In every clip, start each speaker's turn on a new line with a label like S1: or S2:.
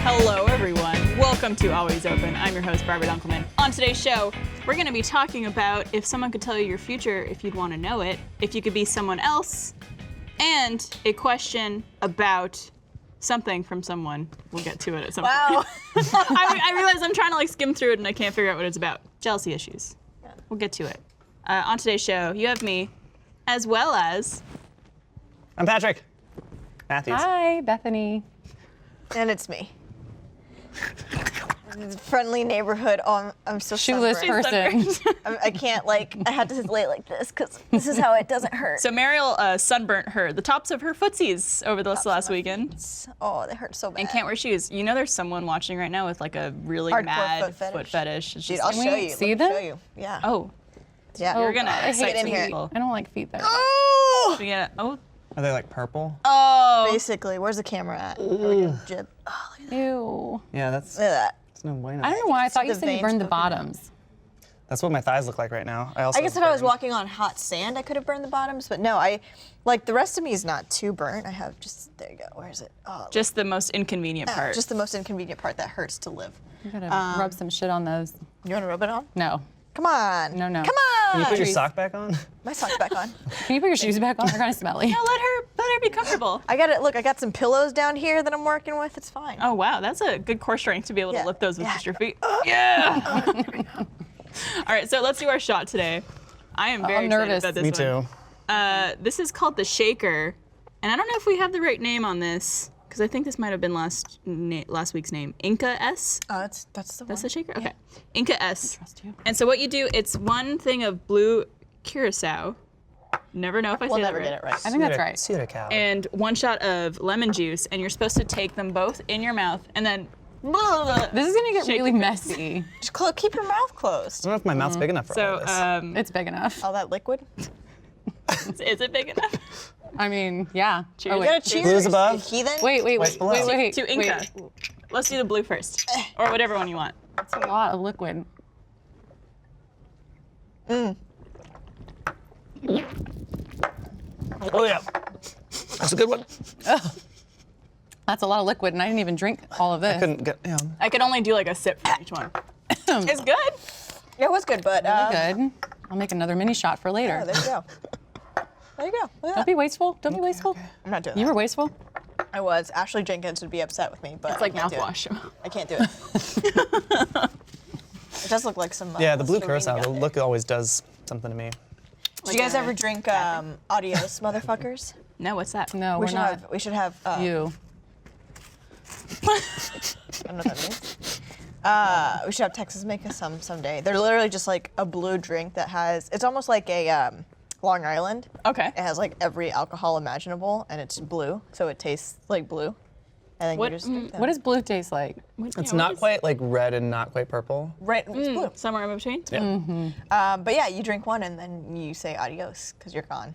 S1: Hello, everyone. Welcome to Always Open. I'm your host, Barbara Dunkelman. On today's show, we're going to be talking about if someone could tell you your future if you'd want to know it, if you could be someone else, and a question about something from someone. We'll get to it at some point.
S2: Wow.
S1: I realize I'm trying to skim through it and I can't figure out what it's about. Jealousy issues. Yeah. We'll get to it. On today's show, you have me, as well as...
S3: I'm Patrick Matthews.
S4: Hi, Bethenny.
S2: And it's me. Friendly neighborhood. Oh, I'm so
S4: Shoeless
S2: sunburned.
S4: person.
S2: I can't, I had to lay like this because this is how it doesn't hurt.
S1: So Mariel sunburnt the tops of her footsies over the last weekend.
S2: Oh, they hurt so bad.
S1: And can't wear shoes. You know there's someone watching right now with like a really
S2: Hardcore
S1: mad
S2: foot fetish.
S1: It's
S2: Dude,
S1: just
S2: I'll
S1: like,
S2: show you.
S4: see
S2: Let me
S4: them?
S2: show you. Yeah.
S1: oh,
S2: Yeah.
S1: you're gonna
S4: I
S1: excite
S2: hate in
S1: some
S2: here.
S1: people.
S4: I don't like feet that
S2: Oh!
S1: We get oh,
S3: Are they like purple?
S2: Basically, where's the camera at? There we go. Jib. Oh, look at
S4: Ew.
S3: Yeah, that's
S2: that. Look at that.
S3: no bueno.
S4: I don't know why I thought you
S2: the
S4: said you
S2: veins
S4: burned the
S2: poking out.
S4: bottoms.
S3: That's what my thighs look like right now. I
S2: I guess if I was walking on hot sand, I could have burned the bottoms, but no, the rest of me is not too burnt. I have just, there you go. Where is it? Oh,
S1: just the most inconvenient part.
S2: just the most inconvenient part that hurts to live.
S4: You gotta rub some shit on those.
S2: You want to rub it on?
S4: No.
S2: Come on.
S4: No, no.
S2: Come
S3: Can you
S2: on.
S3: put your sock back on?
S2: My sock's back on.
S4: Can you put your shoes back on? They're kind of smelly.
S1: No, let her be comfortable.
S2: I got it. Look, I got some pillows down here that I'm working with. It's fine.
S1: Oh wow, that's a good core strength to be able to
S2: Yeah.
S1: lift those with
S2: Yeah.
S1: just your feet. Yeah. All right, so let's do our shot today. I am very
S4: I'm nervous.
S1: excited about this
S3: Me
S1: one.
S3: too.
S1: This is called the Shaker, and I don't know if we have the right name on this because I think this might have been last week's name. Inca S.
S2: Oh, that's the one.
S1: That's the Shaker. Okay. Inca S.
S4: Trust you.
S1: And so what you do, it's one thing of blue curacao. Never know if I
S2: We'll
S1: say
S2: never
S1: that
S2: get
S1: right.
S2: it right.
S4: I think that's right.
S3: Suda cow.
S1: And one shot of lemon juice, and you're supposed to take them both in your mouth, and then.
S4: This is gonna get
S1: Shake
S4: really
S1: it.
S4: messy.
S2: Just keep your mouth closed.
S3: I don't know if my mouth's big enough for all
S1: So,
S3: this.
S4: It's big enough.
S2: All that liquid.
S1: is it big enough?
S4: I mean, yeah.
S1: Cheers.
S4: Oh,
S2: You
S4: wait.
S2: gotta cheers.
S3: Blue's above?
S2: you heathen.
S4: Wait.
S1: To Inca. Let's do the blue first, or whatever one you want.
S4: That's a lot of liquid.
S3: Oh yeah. That's a good one.
S4: That's a lot of liquid, and I didn't even drink all of this.
S3: Couldn't get,
S1: I could only do like a sip from each one. It's good.
S2: Yeah, it was good, but
S4: Good. I'll make another mini shot for later.
S2: Oh, there you go. There you go. Look at
S4: Don't
S2: that.
S4: be wasteful. Don't be wasteful.
S2: I'm not doing
S4: You
S2: that.
S4: were wasteful.
S2: I was. Ashley Jenkins would be upset with me, but
S1: It's like
S2: I can't do it.
S1: mouthwash.
S2: I can't do it. It does look like some.
S3: yeah, the blue
S2: Listerine
S3: curacao,
S2: got
S3: the
S2: there.
S3: look always does something to me.
S2: Did you guys ever drink Adios, motherfuckers?
S1: No, what's that?
S4: No,
S2: we
S4: we're
S2: should
S4: not.
S2: have. We should have.
S4: You.
S2: I don't know what that means. We should have Texas make us some someday. They're literally just like a blue drink that has. It's almost like a Long Island.
S1: Okay.
S2: It has like every alcohol imaginable, and it's blue, so it tastes like blue. And then
S1: What-
S2: you just drink them.
S4: What does blue taste like?
S3: It's not quite like red and not quite purple.
S2: Right, it's blue.
S1: Somewhere in between?
S3: Yeah.
S2: But yeah, you drink one and then you say adios because you're gone.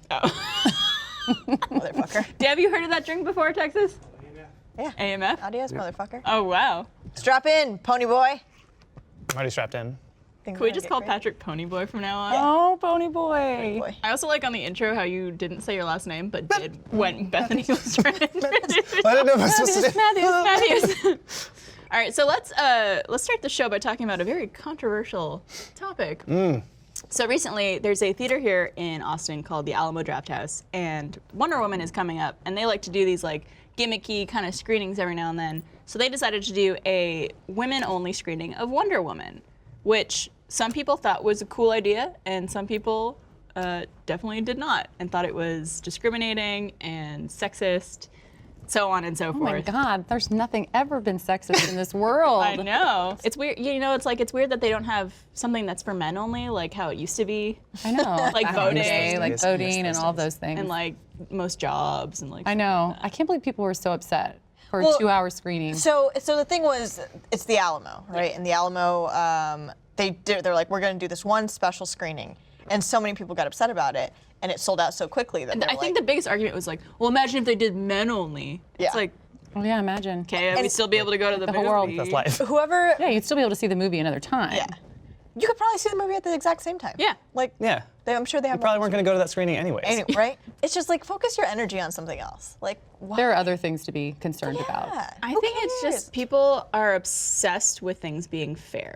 S2: Motherfucker.
S1: Have you heard of that drink before, Texas?
S2: Yeah.
S1: AMF?
S2: Adios, motherfucker.
S1: Oh, wow.
S2: Strap in, pony boy.
S3: I'm already strapped in.
S2: Things
S1: Can we
S2: are
S1: just
S2: gonna
S1: call
S2: get crazy.
S1: Patrick Ponyboy from now on?
S4: Oh, pony boy.
S2: Boy.
S1: I also like on the intro how you didn't say your last name, but did when Bethenny was trying to introduce
S3: I didn't know if I was supposed to do.
S1: Matthews. All right, so let's start the show by talking about a very controversial topic. So recently, there's a theater here in Austin called the Alamo Drafthouse, and Wonder Woman is coming up, and they like to do these like gimmicky kind of screenings every now and then. So they decided to do a women-only screening of Wonder Woman, which some people thought was a cool idea, and some people definitely did not, and thought it was discriminating and sexist, so on and so
S4: Oh
S1: forth.
S4: my God, there's nothing ever been sexist in this world.
S1: I know. It's weird. You know, it's weird that they don't have something that's for men only, like how it used to be,
S4: I know.
S1: Like
S4: back in the
S1: voting.
S4: day, like
S3: Yes,
S4: voting
S3: yes,
S4: and all
S3: yes.
S4: those things.
S1: and like most jobs and like.
S4: I know. I can't believe people were so upset for
S2: Well,
S4: a 2-hour screening.
S2: So the thing was, it's the Alamo, right? And the Alamo, they're like, we're going to do this one special screening, and so many people got upset about it, and it sold out so quickly that
S1: I think the biggest argument was like, well, imagine if they did men only.
S2: Yeah.
S1: It's like,
S4: Oh yeah, imagine.
S1: okay, we'd still be able to go to the
S4: whole
S1: movie.
S4: world.
S3: That's life.
S2: whoever,
S4: Yeah, you'd still be able to see the movie another time.
S2: yeah, you could probably see the movie at the exact same time.
S1: Yeah.
S2: Like,
S3: Yeah.
S2: I'm sure they have.
S3: You probably weren't going to go to that screening anyways.
S2: Anyway, right? It's just like focus your energy on something else. Like, why?
S4: There are other things to be concerned about.
S1: I
S2: Who
S1: think it's
S2: cares?
S1: just people are obsessed with things being fair.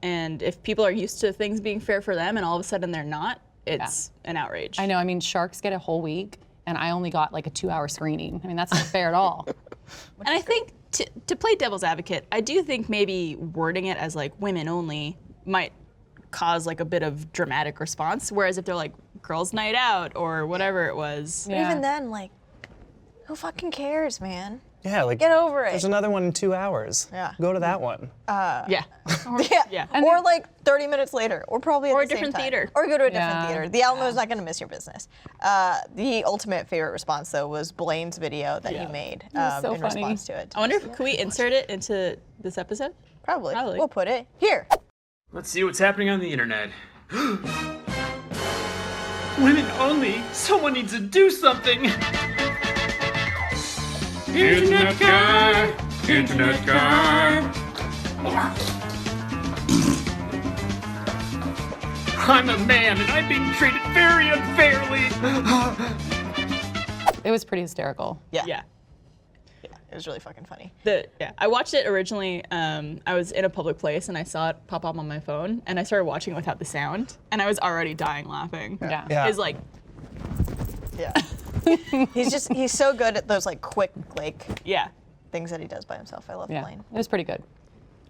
S1: And if people are used to things being fair for them and all of a sudden they're not, it's an outrage.
S4: I know. I mean, sharks get a whole week, and I only got like a 2-hour screening. I mean, that's not fair at all.
S1: And I think to play devil's advocate, I do think maybe wording it as like women only might cause like a bit of dramatic response. Whereas if they're like girls' night out or whatever it was.
S2: But even then, like, who fucking cares, man?
S3: Yeah, like
S2: Get over it.
S3: There's another one in 2 hours.
S2: Yeah.
S3: Go to that one.
S1: Yeah. Or,
S2: Yeah.
S1: yeah.
S2: Or like 30 minutes later, or probably at
S1: Or
S2: the
S1: a
S2: same
S1: different
S2: time.
S1: theater.
S2: Or go to a different
S4: Yeah.
S2: theater. The Alamo's not going to miss your business. The ultimate favorite response though was Blaine's video that he made
S4: was so
S2: in
S4: funny.
S2: response to it.
S1: I wonder if could we insert it into this episode?
S2: Probably.
S1: Probably.
S2: We'll put it here.
S5: Let's see what's happening on the internet. Women only? Someone needs to do something! Internet guy! Internet guy! I'm a man and I'm being treated very unfairly!
S4: It was pretty hysterical.
S2: Yeah.
S1: Yeah.
S2: It was really fucking funny.
S1: I watched it originally. I was in a public place and I saw it pop up on my phone, and I started watching it without the sound, and I was already dying laughing.
S4: Yeah.
S3: Yeah.
S1: It's like,
S2: Yeah. he's so good at those like quick like
S1: yeah.
S2: things that he does by himself. I love
S4: Yeah.
S2: Blaine.
S4: It was pretty good.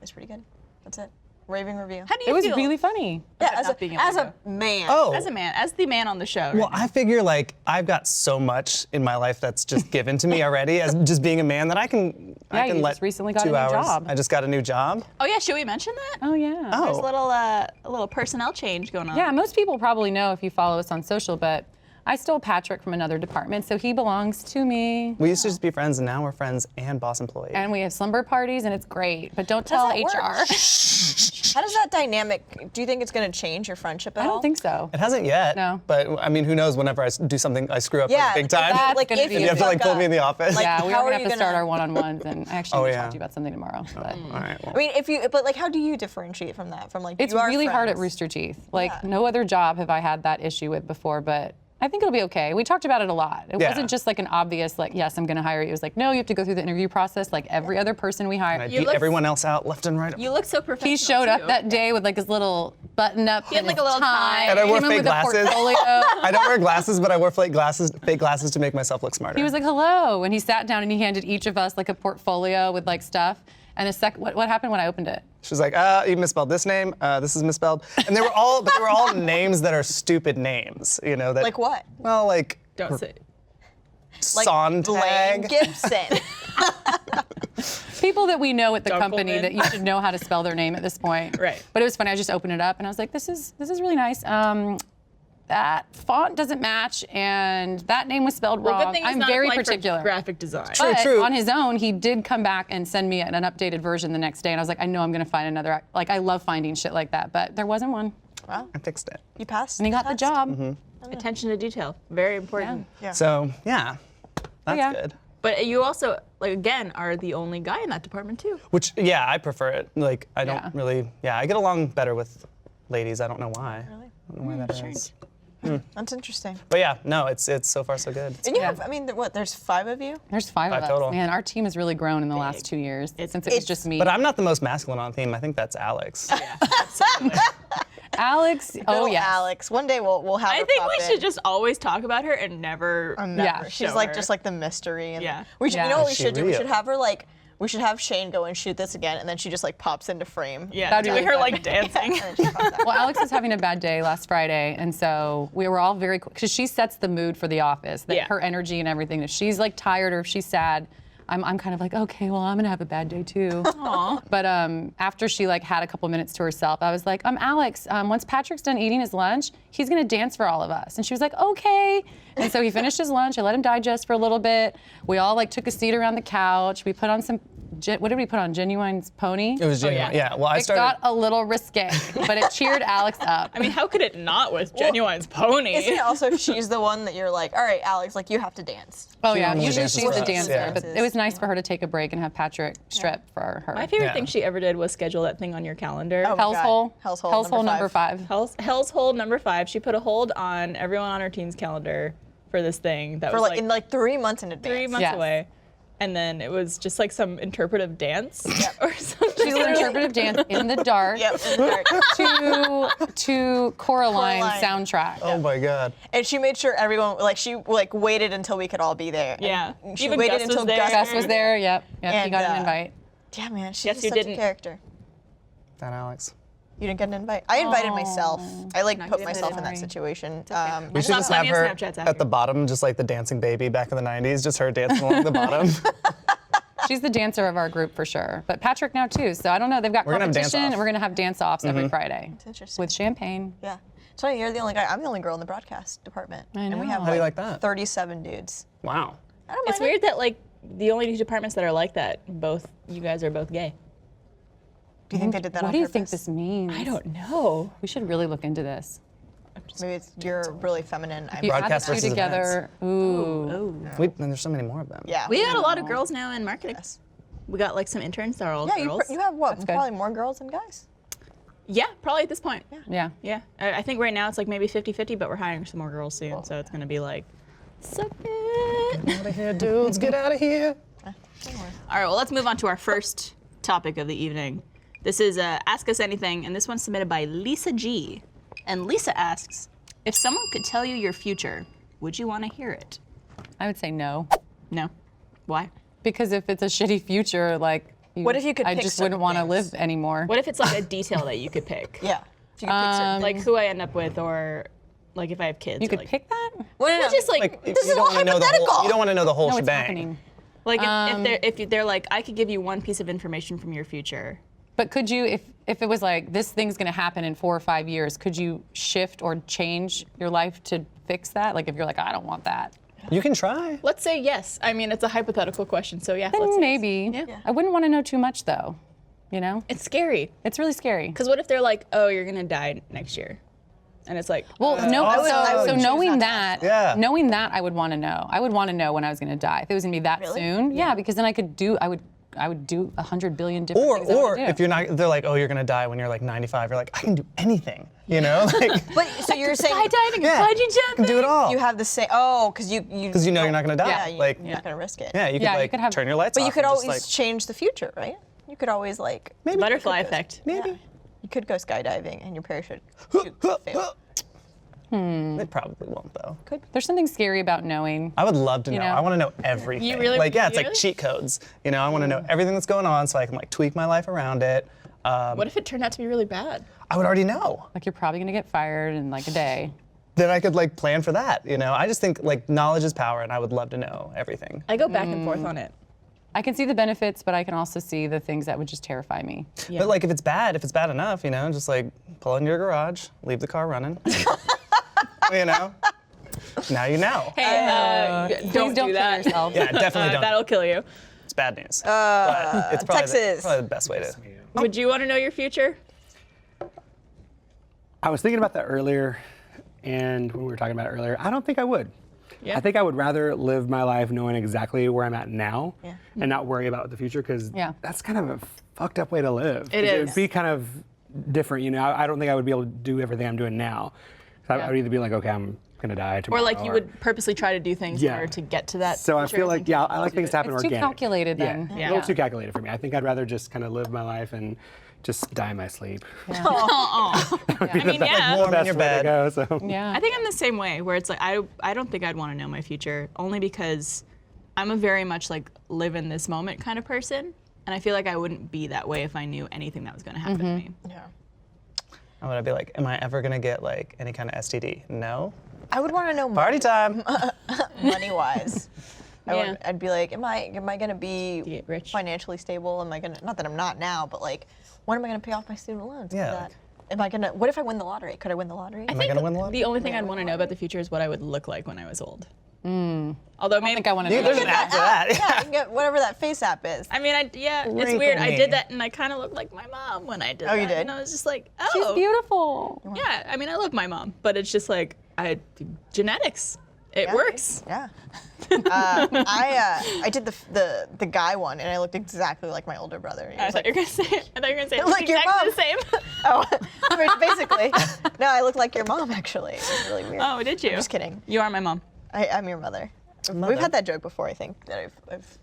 S2: It's pretty good. That's it. Raving review.
S1: How do you
S4: It was
S1: feel?
S4: really funny.
S2: Yeah,
S1: about
S2: as
S1: not being able
S2: as
S1: to
S2: a man.
S3: Oh.
S1: As a man, as the man on the show.
S3: Well,
S1: right now.
S3: I figure like I've got so much in my life that's just given to me already as just being a man that I can
S4: you
S3: let
S4: just recently got a
S3: 2
S4: new
S3: hours.
S4: job.
S3: I just got a new job.
S1: Oh yeah, should we mention that?
S4: Oh, yeah.
S3: Oh.
S1: There's a little personnel change going on.
S4: Yeah, most people probably know if you follow us on social, but I stole Patrick from another department, so he belongs to me.
S3: We used to just be friends and now we're friends and boss employee.
S4: And we have slumber parties, and it's great. But don't
S2: How
S4: tell
S2: does that work?
S4: HR.
S2: How does that dynamic? Do you think it's going to change your friendship at
S4: I
S2: all?
S4: don't think so.
S3: It hasn't yet.
S4: No.
S3: But I mean, who knows? Whenever I do something, I screw up
S2: Yeah,
S3: like, big time.
S4: that's
S2: like
S4: gonna
S2: if
S4: be-
S3: and you have to like
S2: fuck
S3: pull
S2: up,
S3: me in the office.
S2: like,
S4: Yeah, we
S2: how
S4: are
S2: are
S4: gonna
S2: you
S4: have to start
S2: gonna-
S4: our one-on-ones, and I actually
S3: Oh,
S4: want to
S3: yeah.
S4: talk to you about something tomorrow. But
S3: All right. Well.
S2: I mean, but like, how do you differentiate from that? From like,
S4: it's
S2: you are
S4: really hard at
S2: friends.
S4: Rooster Teeth. Like
S2: Yeah.
S4: no other job have I had that issue with before, but I think it'll be okay. We talked about it a lot. It
S3: Yeah.
S4: wasn't just like an obvious like, yes, I'm gonna hire you. It was like, no, you have to go through the interview process like every other person we hire.
S3: I
S1: You
S3: beat
S1: look-
S3: everyone else out left and right.
S1: You look so professional.
S4: He showed
S1: too.
S4: up that day with like his little button up.
S1: He had
S4: and
S1: like
S4: his
S1: a little tie.
S3: And I wore
S4: Came in
S3: fake
S4: with a
S3: glasses.
S4: portfolio.
S3: I don't wear glasses, but I wear fake glasses to make myself look smarter.
S4: He was like, hello. And he sat down and he handed each of us like a portfolio with like stuff. And what happened when I opened it?
S3: She was like, you misspelled this name. This is misspelled. And they were all names that are stupid names. You know that.
S2: Like what?
S3: Well, like
S1: Don't say.
S2: Like Blaine
S3: Sontag.
S2: Gibson.
S4: People that we know at the
S1: Dunkelman.
S4: company that you should know how to spell their name at this point.
S1: Right.
S4: But it was funny. I just opened it up and I was like, this is really nice. That font doesn't match, and that name was spelled
S1: Well,
S4: wrong.
S1: good thing he's
S4: I'm
S1: not
S4: very
S1: applying for
S4: particular.
S1: graphic design.
S4: But
S3: True.
S4: on his own, he did come back and send me an updated version the next day, and I was like, I know I'm gonna find another. Like, I love finding shit like that, but there wasn't one,
S2: Wow,
S3: I fixed it.
S2: you passed.
S4: and he got the job.
S3: Mm-hmm.
S1: Attention to detail, very important.
S2: Yeah.
S3: So yeah, that's
S4: yeah.
S3: good.
S1: But you also, like again, are the only guy in that department too.
S3: Which I prefer it. Like I don't
S4: Yeah.
S3: really. Yeah, I get along better with ladies. I don't know why.
S2: Really?
S3: I don't know why that is.
S2: That's interesting.
S3: But yeah, no, it's so far so good.
S2: And you
S4: Yeah.
S2: have, I mean, there's 5 of you?
S4: There's 5 of
S3: Five
S4: us.
S3: total.
S4: Man, our team has really grown in the last 2 years since it was
S2: it's-
S4: just me.
S3: But I'm not the most masculine on theme. I think that's Alex.
S1: Yeah, absolutely.
S4: Alex, oh
S2: Little
S4: yeah.
S2: Alex. One day we'll have
S1: I
S2: her
S1: think
S2: pop
S1: we
S2: in.
S1: should just always talk about her and never.
S2: Never.
S4: Yeah.
S2: She's
S1: show
S2: like
S1: her.
S2: just like the mystery. And
S1: Yeah.
S2: We should,
S4: Yeah.
S2: You know what we
S3: Is she
S2: should do? We
S3: real?
S2: should have her like, we should have Shane go and shoot this again, and then she just like pops into frame.
S1: Yeah,
S4: That'd be
S1: doing
S4: really
S1: her
S4: fun.
S1: like dancing.
S2: And then she pops out.
S4: Well, Alex was having a bad day last Friday, and so we were all very, because she sets the mood for the office, that
S1: Yeah.
S4: her energy and everything. If she's like tired or if she's sad, I'm kind of like, okay, well, I'm gonna have a bad day too.
S1: Aw.
S4: But after she like had a couple minutes to herself, I was like, Alex, once Patrick's done eating his lunch, he's gonna dance for all of us. And she was like, okay. And so he finished his lunch. I let him digest for a little bit. We all like took a seat around the couch. We put on some what did we put on? Genuine's pony?
S3: It was genuine. Yeah. Well, I
S4: It
S3: started.
S4: got a little risque, but it cheered Alex up.
S1: I mean, how could it not with Genuine's pony?
S2: Isn't it also she's the one that you're like, all right, Alex, like you have to dance.
S4: Oh
S3: She
S4: yeah,
S3: normally
S4: usually
S3: dances
S4: she's
S3: for
S4: the
S3: us,
S4: dancer,
S3: yeah.
S4: but it was nice for her to take a break and have Patrick strip for her.
S1: My favorite
S3: Yeah.
S1: thing she ever did was schedule that thing on your calendar.
S2: Oh my
S4: Hell's
S2: God.
S4: Hole.
S2: Hell's Hole
S4: Hell's Hole
S2: number
S4: number 5.
S1: Hell's Hold number 5. She put a hold on everyone on her team's calendar for this thing that
S2: For
S1: was
S2: like in like 3 months in advance.
S1: 3 months
S4: Yes.
S1: away. And then it was just like some interpretive dance or something.
S4: She's an interpretive dance in the dark
S2: Yep, in the dark.
S4: to Coraline
S2: Coraline.
S4: soundtrack.
S3: Oh my God.
S2: And she made sure everyone, like she like waited until we could all be there. And
S1: Yeah.
S2: She
S1: Even
S2: waited
S1: Gus was
S2: until
S1: there.
S4: Gus was there. Yep. He
S2: And,
S4: got an invite.
S2: Yeah, man, she's
S1: Yes,
S2: just
S1: you
S2: such
S1: didn't.
S2: a character.
S3: That Alex.
S2: You didn't get an invite? I invited myself. I like
S1: Not
S2: put
S1: getting
S2: myself in
S1: invited.
S2: that situation.
S3: We should
S1: saw
S3: just have
S1: plenty of
S3: her
S1: Snapchats
S3: at
S1: after.
S3: the bottom, just like the dancing baby back in the 90s, just her dancing along the bottom.
S4: She's the dancer of our group for sure. But Patrick now too. So I don't know. They've got
S3: We're gonna have
S4: competition.
S3: dance-off.
S4: And we're gonna have dance-offs every Friday
S2: interesting.
S4: with champagne.
S2: Yeah. It's funny, you're the only guy. I'm the only girl in the broadcast department. And we
S4: know.
S2: have
S3: How do you like that?
S2: 37 dudes.
S3: Wow.
S2: I don't
S1: It's
S2: mind it.
S1: weird that like the only two departments that are like that, you guys are both gay.
S2: Do you think they did that
S4: What
S2: on
S4: do you
S2: purpose?
S4: think this means?
S1: I don't know.
S4: We should really look into this.
S2: Maybe it's you're really feminine. I'm
S4: You add the
S3: Broadcast
S4: two
S3: versus
S4: together. Ooh.
S3: And there's so many more of them.
S2: Yeah.
S1: We got a lot of girls now in marketing. We got like some interns that are all
S2: Yeah,
S1: girls.
S2: you have what?
S4: good.
S2: Probably more girls than guys.
S1: Yeah, probably at this point.
S4: Yeah.
S1: Yeah. I think right now it's like maybe 50-50, but we're hiring some more girls soon, so it's gonna be like, suck it.
S3: Get out of here, dudes. Get out of here.
S1: All right, well, let's move on to our first topic of the evening. This is Ask Us Anything, and this one's submitted by Lisa G. And Lisa asks, if someone could tell you your future, would you want to hear it?
S4: I would say no.
S1: No. Why?
S4: Because if it's a shitty future, like,
S2: What if you could
S4: I
S2: pick
S4: just
S2: certain
S4: wouldn't want to
S2: things?
S4: live anymore.
S1: What if it's like a detail that you could pick?
S2: Yeah. If you could pick certain
S1: Like who I end up with, or like if I have kids.
S4: You
S1: or,
S4: could
S1: like,
S4: pick that?
S1: Well, just like,
S2: This is all
S3: wanna know the whole.
S2: hypothetical.
S3: You don't want to know the whole
S4: No, it's
S3: shebang.
S4: happening.
S1: like if they're like, I could give you one piece of information from your future.
S4: But could you, if it was like, this thing's gonna happen in 4 or 5 years, could you shift or change your life to fix that? Like if you're like, I don't want that.
S3: You can try.
S1: Let's say yes. I mean, it's a hypothetical question, so yeah. let's
S4: Then
S1: say
S4: maybe.
S1: yes. Yeah.
S4: I wouldn't want to know too much though. You know?
S1: It's scary.
S4: It's really scary.
S1: Because what if they're like, oh, you're gonna die next year, and it's like,
S4: Well, no.
S3: I would
S4: So
S3: choose
S4: knowing
S2: not to
S4: that,
S3: Yeah.
S4: knowing that, I would want to know. I would want to know when I was going to die. If it was going to be that
S2: Really?
S4: soon, yeah, because then I would do 100 billion different things. I
S3: Or
S4: wanna do.
S3: if you're not, they're like, oh, you're gonna die when you're like 95. You're like, I can do anything. You know, like
S2: But so you're saying
S1: skydiving,
S3: yeah,
S1: bungee
S3: you
S1: jumping.
S3: can do it all.
S2: you have the same. Oh, because you
S3: Because you know you're not gonna die.
S2: Yeah,
S3: like
S2: you're not gonna risk it.
S3: yeah, you could
S4: Yeah, you
S3: like
S4: could have-
S3: turn your lights
S2: But
S3: off.
S2: you could
S3: and just,
S2: always
S3: like,
S2: change the future, right? You could always like
S3: maybe
S1: Butterfly effect.
S3: Maybe.
S2: you could go skydiving and your parachute should fail.
S3: They probably won't though.
S4: There's something scary about knowing.
S3: I would love to know.
S4: know?
S3: I want to know everything.
S1: You really-
S3: like yeah, it's
S1: you
S3: like
S1: really?
S3: cheat codes. You know, I want to know everything that's going on so I can like tweak my life around it.
S1: What if it turned out to be really bad?
S3: I would already know.
S4: Like you're probably going to get fired in like a day.
S3: Then I could like plan for that. You know, I just think like knowledge is power, and I would love to know everything.
S1: I go back and forth on it.
S4: I can see the benefits, but I can also see the things that would just terrify me.
S1: Yeah.
S3: But like if it's bad enough, you know, just like pull into your garage, leave the car running. You know. Now you know.
S1: Hey,
S4: Please
S1: don't do
S4: kill
S1: that.
S4: yourself.
S3: Yeah, definitely don't.
S1: That'll kill you.
S3: It's bad news. But it's probably
S2: Texas.
S3: probably the best way to.
S1: Would you want to know your future?
S6: I was thinking about that earlier, and when we were talking about it earlier, I don't think I would.
S1: Yeah.
S6: I think I would rather live my life knowing exactly where I'm at now and not worry about the future, because
S4: Yeah.
S6: that's kind of a fucked up way to live.
S1: It
S6: It
S1: is.
S6: would be kind of different, you know. I don't think I would be able to do everything I'm doing now. So I would either be like, okay, I'm gonna die
S1: Or
S6: tomorrow.
S1: like you would purposely try to do things in
S6: Yeah.
S1: order to get to that.
S6: So I
S1: future
S6: feel like,
S1: thinking
S6: yeah,
S1: you'll
S6: I like
S1: do
S6: things
S1: it.
S6: to happen
S4: It's too
S6: organic.
S4: calculated then.
S6: Yeah, a little too calculated for me. I think I'd rather just kind of live my life and just die in my sleep.
S1: I mean, yeah.
S3: warm in
S6: Best
S3: your
S6: way to
S3: bed.
S6: go, so.
S4: Yeah.
S1: I think I'm the same way, where it's like I don't think I'd want to know my future, only because I'm a very much like live in this moment kind of person, and I feel like I wouldn't be that way if I knew anything that was going to happen to me.
S2: Yeah.
S3: I would be like, am I ever gonna get like any kind of STD? No.
S2: I would want to know
S3: Party time.
S2: money wise.
S1: Yeah.
S2: I'd be like, am I gonna be
S1: get rich?
S2: financially stable? Am I gonna, not that I'm not now, but like, when am I gonna pay off my student loans?
S3: Yeah,
S2: That? Am I gonna? What if I win the lottery? Could I win the lottery?
S3: Am I gonna win the lottery?
S1: The only thing I'd want to know about the future is what I would look like when I was old. Although
S4: I don't
S1: maybe
S4: think I want to do
S3: There's
S4: that.
S3: an app for that.
S2: Yeah, you can get whatever that face app is.
S1: I mean, it's
S3: Wrinkle
S1: weird. I
S3: me.
S1: did that, and I kind of looked like my mom when I did that.
S2: Oh, you did?
S1: And I was just like, oh.
S4: She's beautiful.
S1: Yeah, I mean, I love my mom, but it's just like, genetics. It works.
S2: Yeah. I did the guy one, and I looked exactly like my older brother. He
S1: I
S2: was
S1: thought you were gonna say it. It
S2: Like your
S1: exactly
S2: mom.
S1: the same.
S2: oh, I mean, basically. No, I look like your mom, actually. It was really weird.
S1: Oh, did you?
S2: I'm just kidding.
S1: You are my mom.
S2: I'm your mother. We've had that joke before, I think, that I've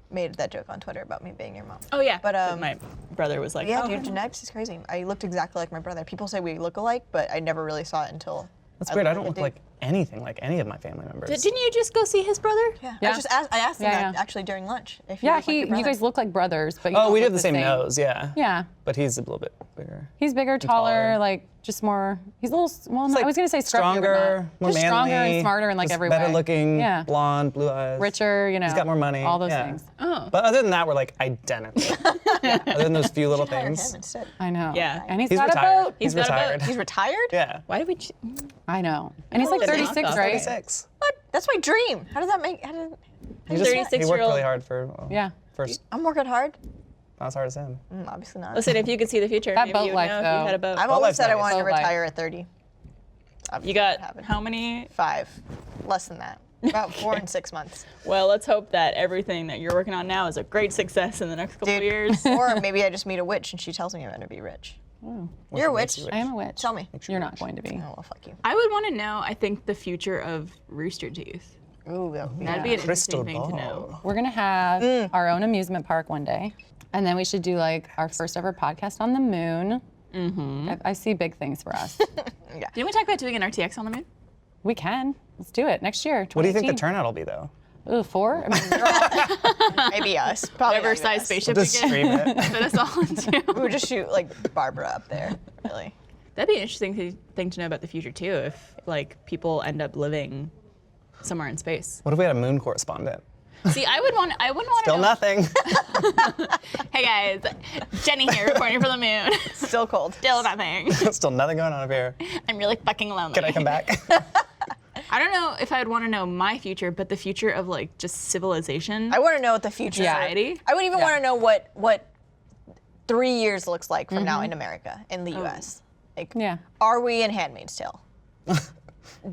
S2: made that joke on Twitter about me being your mom.
S1: Oh yeah.
S2: But,
S1: my brother was like,
S2: Yeah,
S1: oh,
S2: dude, genetics is crazy. I looked exactly like my brother. People say we look alike, but I never really saw it until.
S3: That's weird. I don't
S2: looked
S3: look like anything like any of my family members.
S1: Didn't you just go see his brother?
S2: Yeah.
S4: Yeah.
S2: I asked him
S4: Yeah,
S2: that
S4: yeah.
S2: actually during lunch. If you
S4: Yeah,
S2: look like your
S4: you
S2: brother.
S4: guys look like brothers, but you
S3: Oh,
S4: don't
S3: we
S4: look
S3: have the same nose, yeah.
S4: Yeah.
S3: But he's a little bit bigger.
S4: He's bigger, taller, like just more. He's a little. Well,
S3: Like
S4: I was gonna say scruffier,
S3: stronger,
S4: but
S3: more
S4: not. Just
S3: manly,
S4: stronger and smarter in like
S3: just
S4: every
S3: better
S4: way.
S3: looking,
S4: Yeah.
S3: blonde, blue eyes.
S4: Richer,
S3: He's got more money.
S4: All those
S3: yeah.
S4: things.
S1: Oh.
S3: But other than that, we're like identical. Other than those few little
S2: Hire him
S3: things.
S2: instead.
S4: I know.
S1: Yeah.
S4: And he's
S3: He's
S4: got
S3: retired.
S4: a boat.
S3: He's
S1: got a boat.
S3: retired.
S2: He's retired?
S3: Yeah.
S1: Why did we?
S4: I know. And he's like
S1: old is he?
S4: 36,
S1: Knockoff.
S4: right?
S3: 36.
S2: What? That's my dream. How does that make? How did?
S3: He just he
S1: 36-year-old.
S3: worked really hard for
S4: Yeah.
S3: first.
S2: I'm working hard.
S3: Not as hard as him.
S2: Obviously not.
S1: Listen, if you could see the future,
S4: That
S1: maybe
S4: boat
S1: you would
S4: life,
S1: know if
S4: though.
S1: you had a boat.
S2: I've
S3: Boat
S2: always
S3: life's
S2: said I
S3: nice.
S2: wanted to
S4: Boat life.
S2: retire at 30.
S1: You got
S2: Happened.
S1: how many?
S2: 5, less than that. About 4 and 6 months.
S1: Well, let's hope that everything that you're working on now is a great success in the next couple
S2: Dude.
S1: years.
S2: Or maybe I just meet a witch and she tells me I'm going to be rich. You're a witch.
S4: I am a witch.
S2: Tell me.
S4: You're not going to be.
S2: Oh, well, fuck you.
S1: I would want to know, I think, the future of Rooster Teeth.
S2: Ooh, that would be
S1: That'd be an
S3: Crystal
S1: interesting thing to know.
S3: ball.
S4: We're gonna have our own amusement park one day, and then we should do like our first ever podcast on the moon. Mm-hmm. I see big things for us.
S1: Didn't we talk about doing an RTX on the moon?
S4: We can. Let's do it next year.
S3: What do you think the
S4: 2018.
S3: turnout will be though?
S4: Ooh, 4? I mean,
S2: maybe us. Probably
S1: Whatever
S2: not even
S1: size
S2: us.
S1: spaceship
S3: Just
S1: we get,
S3: stream it.
S1: put us all into.
S2: We would just shoot like Barbara up there. Really.
S1: That'd be an interesting thing to know about the future too, if like people end up living somewhere in space.
S3: What if we had a moon correspondent?
S1: See, I wouldn't want to
S3: Still
S1: know.
S3: nothing.
S1: Hey guys, Jenny here reporting for the moon.
S2: Still cold.
S1: Still nothing.
S3: Still nothing going on up here.
S1: I'm really fucking lonely.
S3: Can I come back?
S1: I don't know if I'd want to know my future, but the future of like just civilization.
S2: I want to know what the future
S1: Society?
S2: I would even want to know what 3 years looks like from now in America, in the U.S. Like,
S4: yeah.
S2: are we in Handmaid's Tale?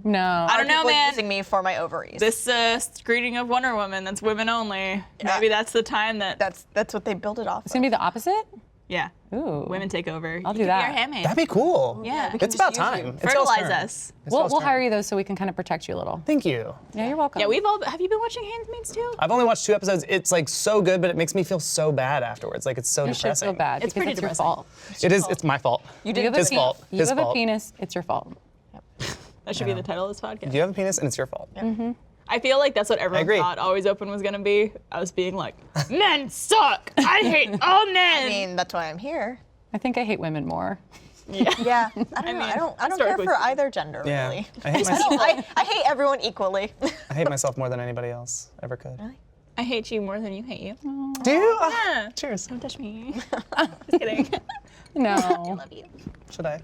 S4: No.
S1: I don't know,
S2: People
S1: man.
S2: using me for my ovaries.
S1: This screening of Wonder Woman, that's women only. Maybe that's the time that.
S2: That's what they build it off.
S4: It's gonna be the opposite.
S1: Yeah.
S4: Ooh.
S1: Women take over.
S4: I'll
S1: You
S4: do
S1: could
S4: that.
S1: Be our handmaid.
S3: That'd be cool.
S1: Yeah. We
S2: can
S3: It's
S2: just
S3: about
S2: use you.
S3: time. It's y'all's
S1: Fertilize
S3: turn.
S1: us.
S3: It's
S4: We'll
S3: y'all's turn.
S4: hire you though so we can kind of protect you a little.
S3: Thank you.
S4: Yeah, you're welcome.
S1: Yeah, have you been watching Handmaid's Tale?
S3: I've only watched 2 episodes. It's like so good, but it makes me feel so bad afterwards. Like it's so
S4: You should
S3: depressing.
S4: feel bad.
S1: It's
S4: because
S1: pretty
S4: it's your
S1: depressing.
S4: fault.
S3: It is. It's my fault.
S2: You
S4: You
S2: did
S4: have a
S3: His
S4: pe-
S3: fault.
S4: You
S3: His
S4: have
S3: fault.
S4: a penis. It's your fault.
S1: That should be the title of this podcast.
S3: You have a penis, and it's your fault.
S1: I feel like that's what everyone
S3: agree.
S1: thought Always Open was gonna be. I was being like, men suck. I hate all men.
S2: I mean, that's why I'm here.
S4: I think I hate women more.
S2: Yeah. I don't know. I don't care
S1: historically
S2: for
S1: speaking.
S2: either gender,
S3: Yeah.
S2: really.
S3: I hate
S2: I,
S3: myself.
S2: don't, I hate everyone equally.
S3: I hate myself more than anybody else ever could.
S1: I hate you more than you hate you.
S3: Do you?
S1: Yeah.
S3: Oh, cheers.
S1: Don't touch me. Just kidding.
S4: No.
S3: Should I?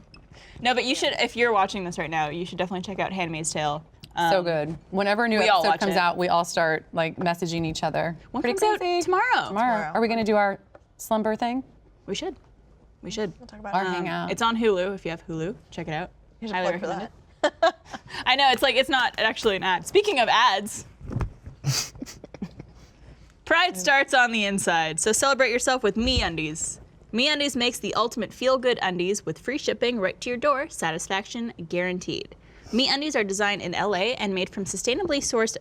S1: No, but you should, if you're watching this right now, you should definitely check out Handmaid's Tale.
S4: So good. Whenever a new
S1: we all
S4: episode
S1: watch
S4: comes
S1: it.
S4: out, we all start like messaging each other.
S1: One
S4: Pretty
S1: comes
S4: crazy.
S1: out tomorrow.
S4: Tomorrow. Are we gonna do our slumber thing?
S1: We should. We should.
S2: Talk about
S4: Our
S2: it.
S4: hangout.
S1: It's on Hulu. If you have Hulu, check it out.
S2: Here's a
S1: Highly
S2: plug for
S1: recommend
S2: that.
S1: it. I know, it's like, it's not actually an ad. Speaking of ads, Pride starts on the inside, so celebrate yourself with MeUndies. MeUndies makes the ultimate feel-good undies with free shipping right to your door, satisfaction guaranteed. MeUndies are designed in LA and made from sustainably sourced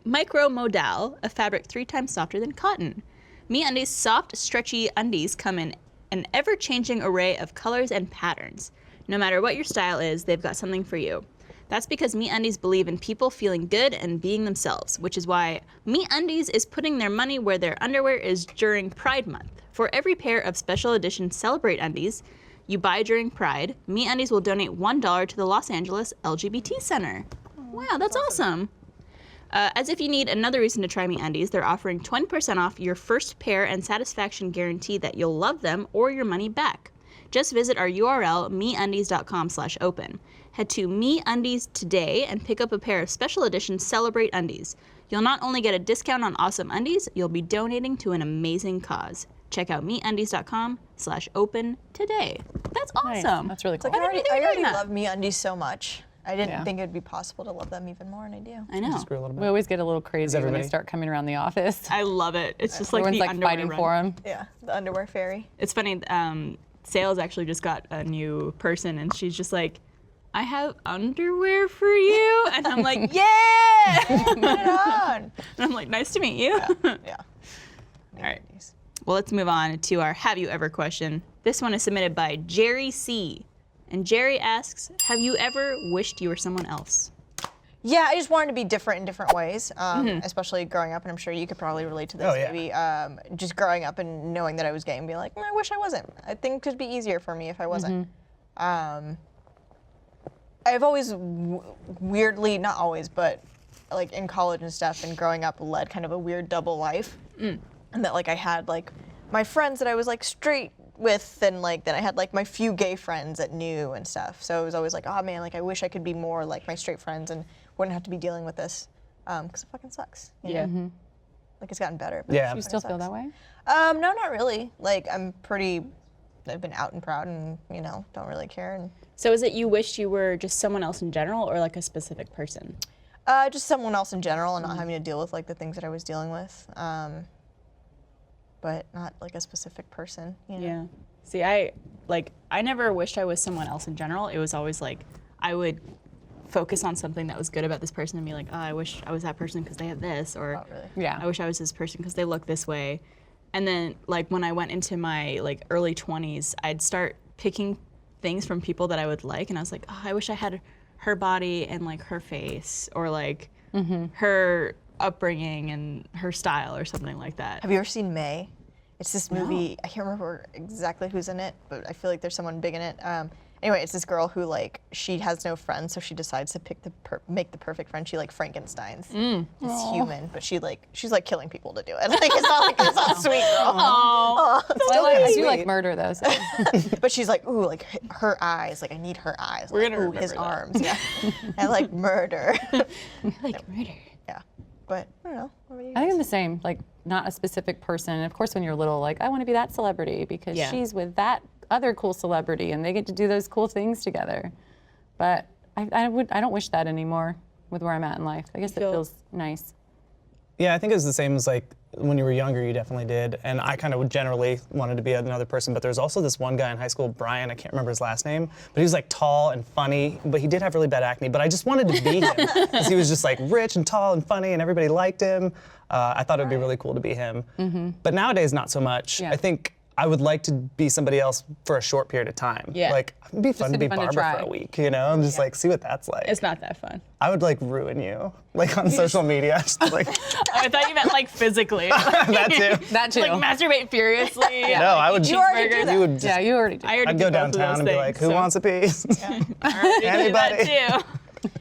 S1: micromodal, a fabric 3 times softer than cotton. MeUndies' soft, stretchy undies come in an ever-changing array of colors and patterns. No matter what your style is, they've got something for you. That's because MeUndies believe in people feeling good and being themselves, which is why MeUndies is putting their money where their underwear is during Pride Month. For every pair of special edition Celebrate undies you buy during Pride, MeUndies will donate $1 to the Los Angeles LGBT Center. Wow, that's awesome. As if you need another reason to try MeUndies, they're offering 20% off your first pair and satisfaction guarantee that you'll love them or your money back. Just visit our URL, meundies.com/open. Head to MeUndies today and pick up a pair of special edition Celebrate undies. You'll not only get a discount on awesome undies, you'll be donating to an amazing cause. Check out meundies.com/open today. That's
S4: Nice.
S1: awesome.
S4: That's really cool.
S2: I already
S1: doing that.
S2: love MeUndies so much. I didn't
S4: Yeah.
S2: think it would be possible to love them even more, and I do.
S1: I know.
S3: Screw a little bit.
S4: We always get a little crazy when they
S3: everybody?
S4: start coming around the office.
S1: I love it. It's just like
S4: Everyone's
S1: the
S4: like
S1: underwear
S4: fighting
S1: run.
S4: for them.
S2: Yeah, the underwear fairy.
S1: It's funny. Sales actually just got a new person, and she's just like, "I have underwear for you," and I'm like, "Yeah!"
S2: Put it on.
S1: And I'm like, "Nice to meet you."
S2: Yeah.
S1: All right. Well, let's move on to our Have You Ever question. This one is submitted by Jerry C. And Jerry asks, have you ever wished you were someone else?
S2: Yeah, I just wanted to be different in different ways, especially growing up, and I'm sure you could probably relate to this,
S3: Oh, yeah.
S2: maybe. Just growing up and knowing that I was gay and being like, I wish I wasn't. I think it could be easier for me if I wasn't. I've always weirdly, not always, but like in college and stuff and growing up led kind of a weird double life. And that like I had like my friends that I was like straight with, and like then I had like my few gay friends that knew and stuff. So it was always like, oh man, like I wish I could be more like my straight friends and wouldn't have to be dealing with this, because it fucking sucks. You know? Like it's gotten better. But
S3: Yeah.
S2: it
S3: You
S4: You still
S2: fucking
S4: feel
S2: sucks.
S4: that way?
S2: No, not really. Like I've been out and proud and don't really care. And
S1: So is it you wished you were just someone else in general or like a specific person?
S2: just someone else in general and not having to deal with like the things that I was dealing with. But not like a specific person. You know?
S1: Yeah. See, I never wished I was someone else in general. It was always like I would focus on something that was good about this person and be like, oh, I wish I was that person because they have this, or
S2: Oh, really?
S4: Yeah.
S1: I wish I was this person because they look this way. And then like when I went into my like early 20s, I'd start picking things from people that I would like, and I was like, oh, I wish I had her body and like her face, or like her upbringing and her style, or something like that.
S2: Have you ever seen May? It's this movie. I can't remember exactly who's in it, but I feel like there's someone big in it. Anyway, it's this girl who like she has no friends, so she decides to pick make the perfect friend. She like Frankenstein's this human, but she's like killing people to do it. Like it's not sweet girl.
S4: Well, I do like murder though. So.
S2: But she's like, ooh, like her eyes. Like I need her eyes.
S1: We're
S2: like,
S1: gonna
S2: ooh, his
S1: remember that.
S2: arms. Yeah. I like murder.
S1: Like murder.
S2: Yeah. But I don't know. What about you
S4: I think
S2: guys?
S4: I'm the same. Like not a specific person. And of course, when you're little, like I want to be that celebrity because
S1: Yeah.
S4: she's with that other cool celebrity, and they get to do those cool things together. But I don't wish that anymore with where I'm at in life. I guess it
S1: feel-
S4: feels nice.
S3: Yeah, I think it was the same as like when you were younger, you definitely did. And I kind of generally wanted to be another person, but there's also this one guy in high school, Brian, I can't remember his last name, but he was like tall and funny, but he did have really bad acne, but I just wanted to be him because he was just like rich and tall and funny and everybody liked him. I thought it would be really cool to be him. But nowadays, not so much.
S4: Yeah.
S3: I think I would like to be somebody else for a short period of time.
S1: Yeah.
S3: Like, it'd be fun to be
S4: fun to
S3: Barbara
S4: try.
S3: for a week, you know? And just like see what that's like.
S1: It's not that fun.
S3: I would like ruin you, like on social media. Just like,
S1: Oh, I thought you meant like physically.
S3: that too.
S4: That too.
S1: Like masturbate furiously.
S3: No, I would.
S2: You already do that.
S3: You would just,
S4: Yeah, you already do.
S1: I already
S3: I'd
S1: did
S3: go
S1: both of
S3: downtown
S1: those
S3: and be
S1: things,
S3: like, who
S1: so
S3: wants a piece?
S1: I already did
S3: Anybody?
S1: that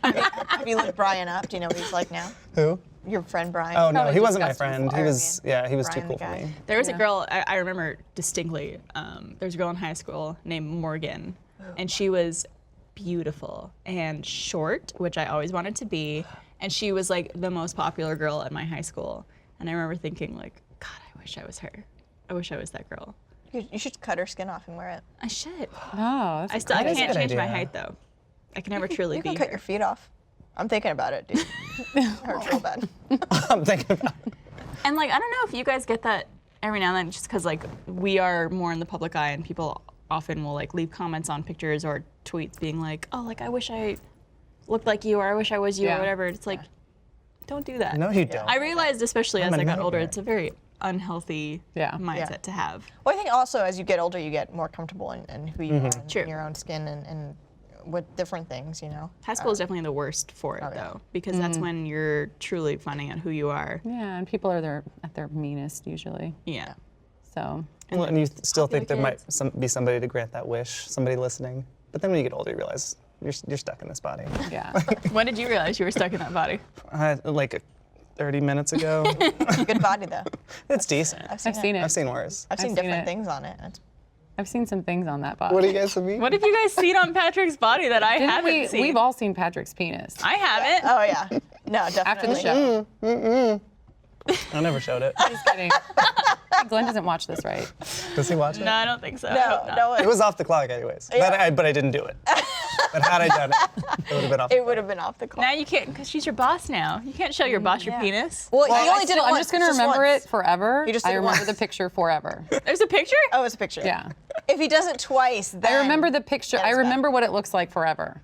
S1: too.
S2: Have you looked Brian up? Do you know what he's like now?
S3: Who?
S2: Your friend Brian.
S3: Oh no,
S4: Probably
S3: he wasn't my
S4: disgusting
S3: friend. He
S2: Iron
S3: was,
S2: Man.
S3: yeah, he was too
S2: Brian
S3: cool
S2: the
S3: for
S2: guy.
S3: me.
S1: There was a girl, I remember distinctly, there was a girl in high school named Morgan, and she was beautiful and short, which I always wanted to be, and she was like the most popular girl at my high school. And I remember thinking like, God, I wish I was her. I wish I was that girl.
S2: You should cut her skin off and wear it.
S1: I should.
S4: Oh,
S1: I still I
S3: That is a
S1: can't
S3: good
S1: change my
S3: idea.
S1: height though. I can never truly
S2: You
S1: be
S2: can cut
S1: her.
S2: your feet off. I'm thinking about it, dude. It hurts real bad.
S3: I'm thinking about it.
S1: And like I don't know if you guys get that every now and then, just because like we are more in the public eye, and people often will like leave comments on pictures or tweets being like, oh, like I wish I looked like you, or I wish I was you,
S4: Yeah.
S1: or whatever. It's like, don't do that.
S3: No, you don't.
S1: I realized, especially as
S3: I'm a
S1: I got older,
S3: nightmare.
S1: it's a very unhealthy mindset
S2: Yeah.
S1: to have.
S2: Well, I think also as you get older, you get more comfortable in who you are, and
S1: True.
S2: in your own skin, and with different things, you know.
S1: High school is definitely the worst for it
S2: oh, yeah.
S1: though, because that's when you're truly finding out who you are.
S4: Yeah, and people are at their meanest usually.
S1: Yeah.
S4: So
S3: Well, and you still think there
S1: popular
S3: might be somebody to grant that wish, somebody listening. But then when you get older, you realize you're stuck in this body.
S4: yeah.
S1: When did you realize you were stuck in that body?
S3: Like 30 minutes ago.
S2: Good body though.
S3: It's decent.
S2: I've seen,
S4: I've seen it.
S3: I've seen worse.
S2: I've seen
S4: seen
S2: different
S4: it.
S2: things on it. It's,
S4: I've seen some things on that body.
S3: What do you guys mean?
S1: What have you guys seen on Patrick's body that I
S4: Didn't
S1: haven't seen?
S4: We've all seen Patrick's penis.
S1: I haven't.
S2: oh yeah. No,
S4: After the
S2: definitely.
S4: show.
S3: I never showed it.
S4: Just kidding. Glenn doesn't watch this, right?
S3: Does he watch it?
S1: No, I don't think so. I
S2: No,
S1: hope not.
S2: no.
S3: It was off the clock anyways.
S2: Yeah.
S3: But I didn't do it. But had I done it, it would have been off the
S2: It
S3: clock.
S2: would have been off the clock.
S1: Now you can't, because she's your boss now. You can't show your boss your penis.
S2: Well, he only did it
S4: I'm
S2: once.
S4: just gonna remember
S2: once.
S4: it forever.
S2: You just
S4: I
S2: did it
S4: remember
S2: once.
S4: the picture forever.
S1: There's a picture?
S2: Oh, it's a picture.
S4: Yeah.
S2: If he does it twice, then
S4: I remember the picture. I
S2: That's bad.
S4: remember what it looks like forever.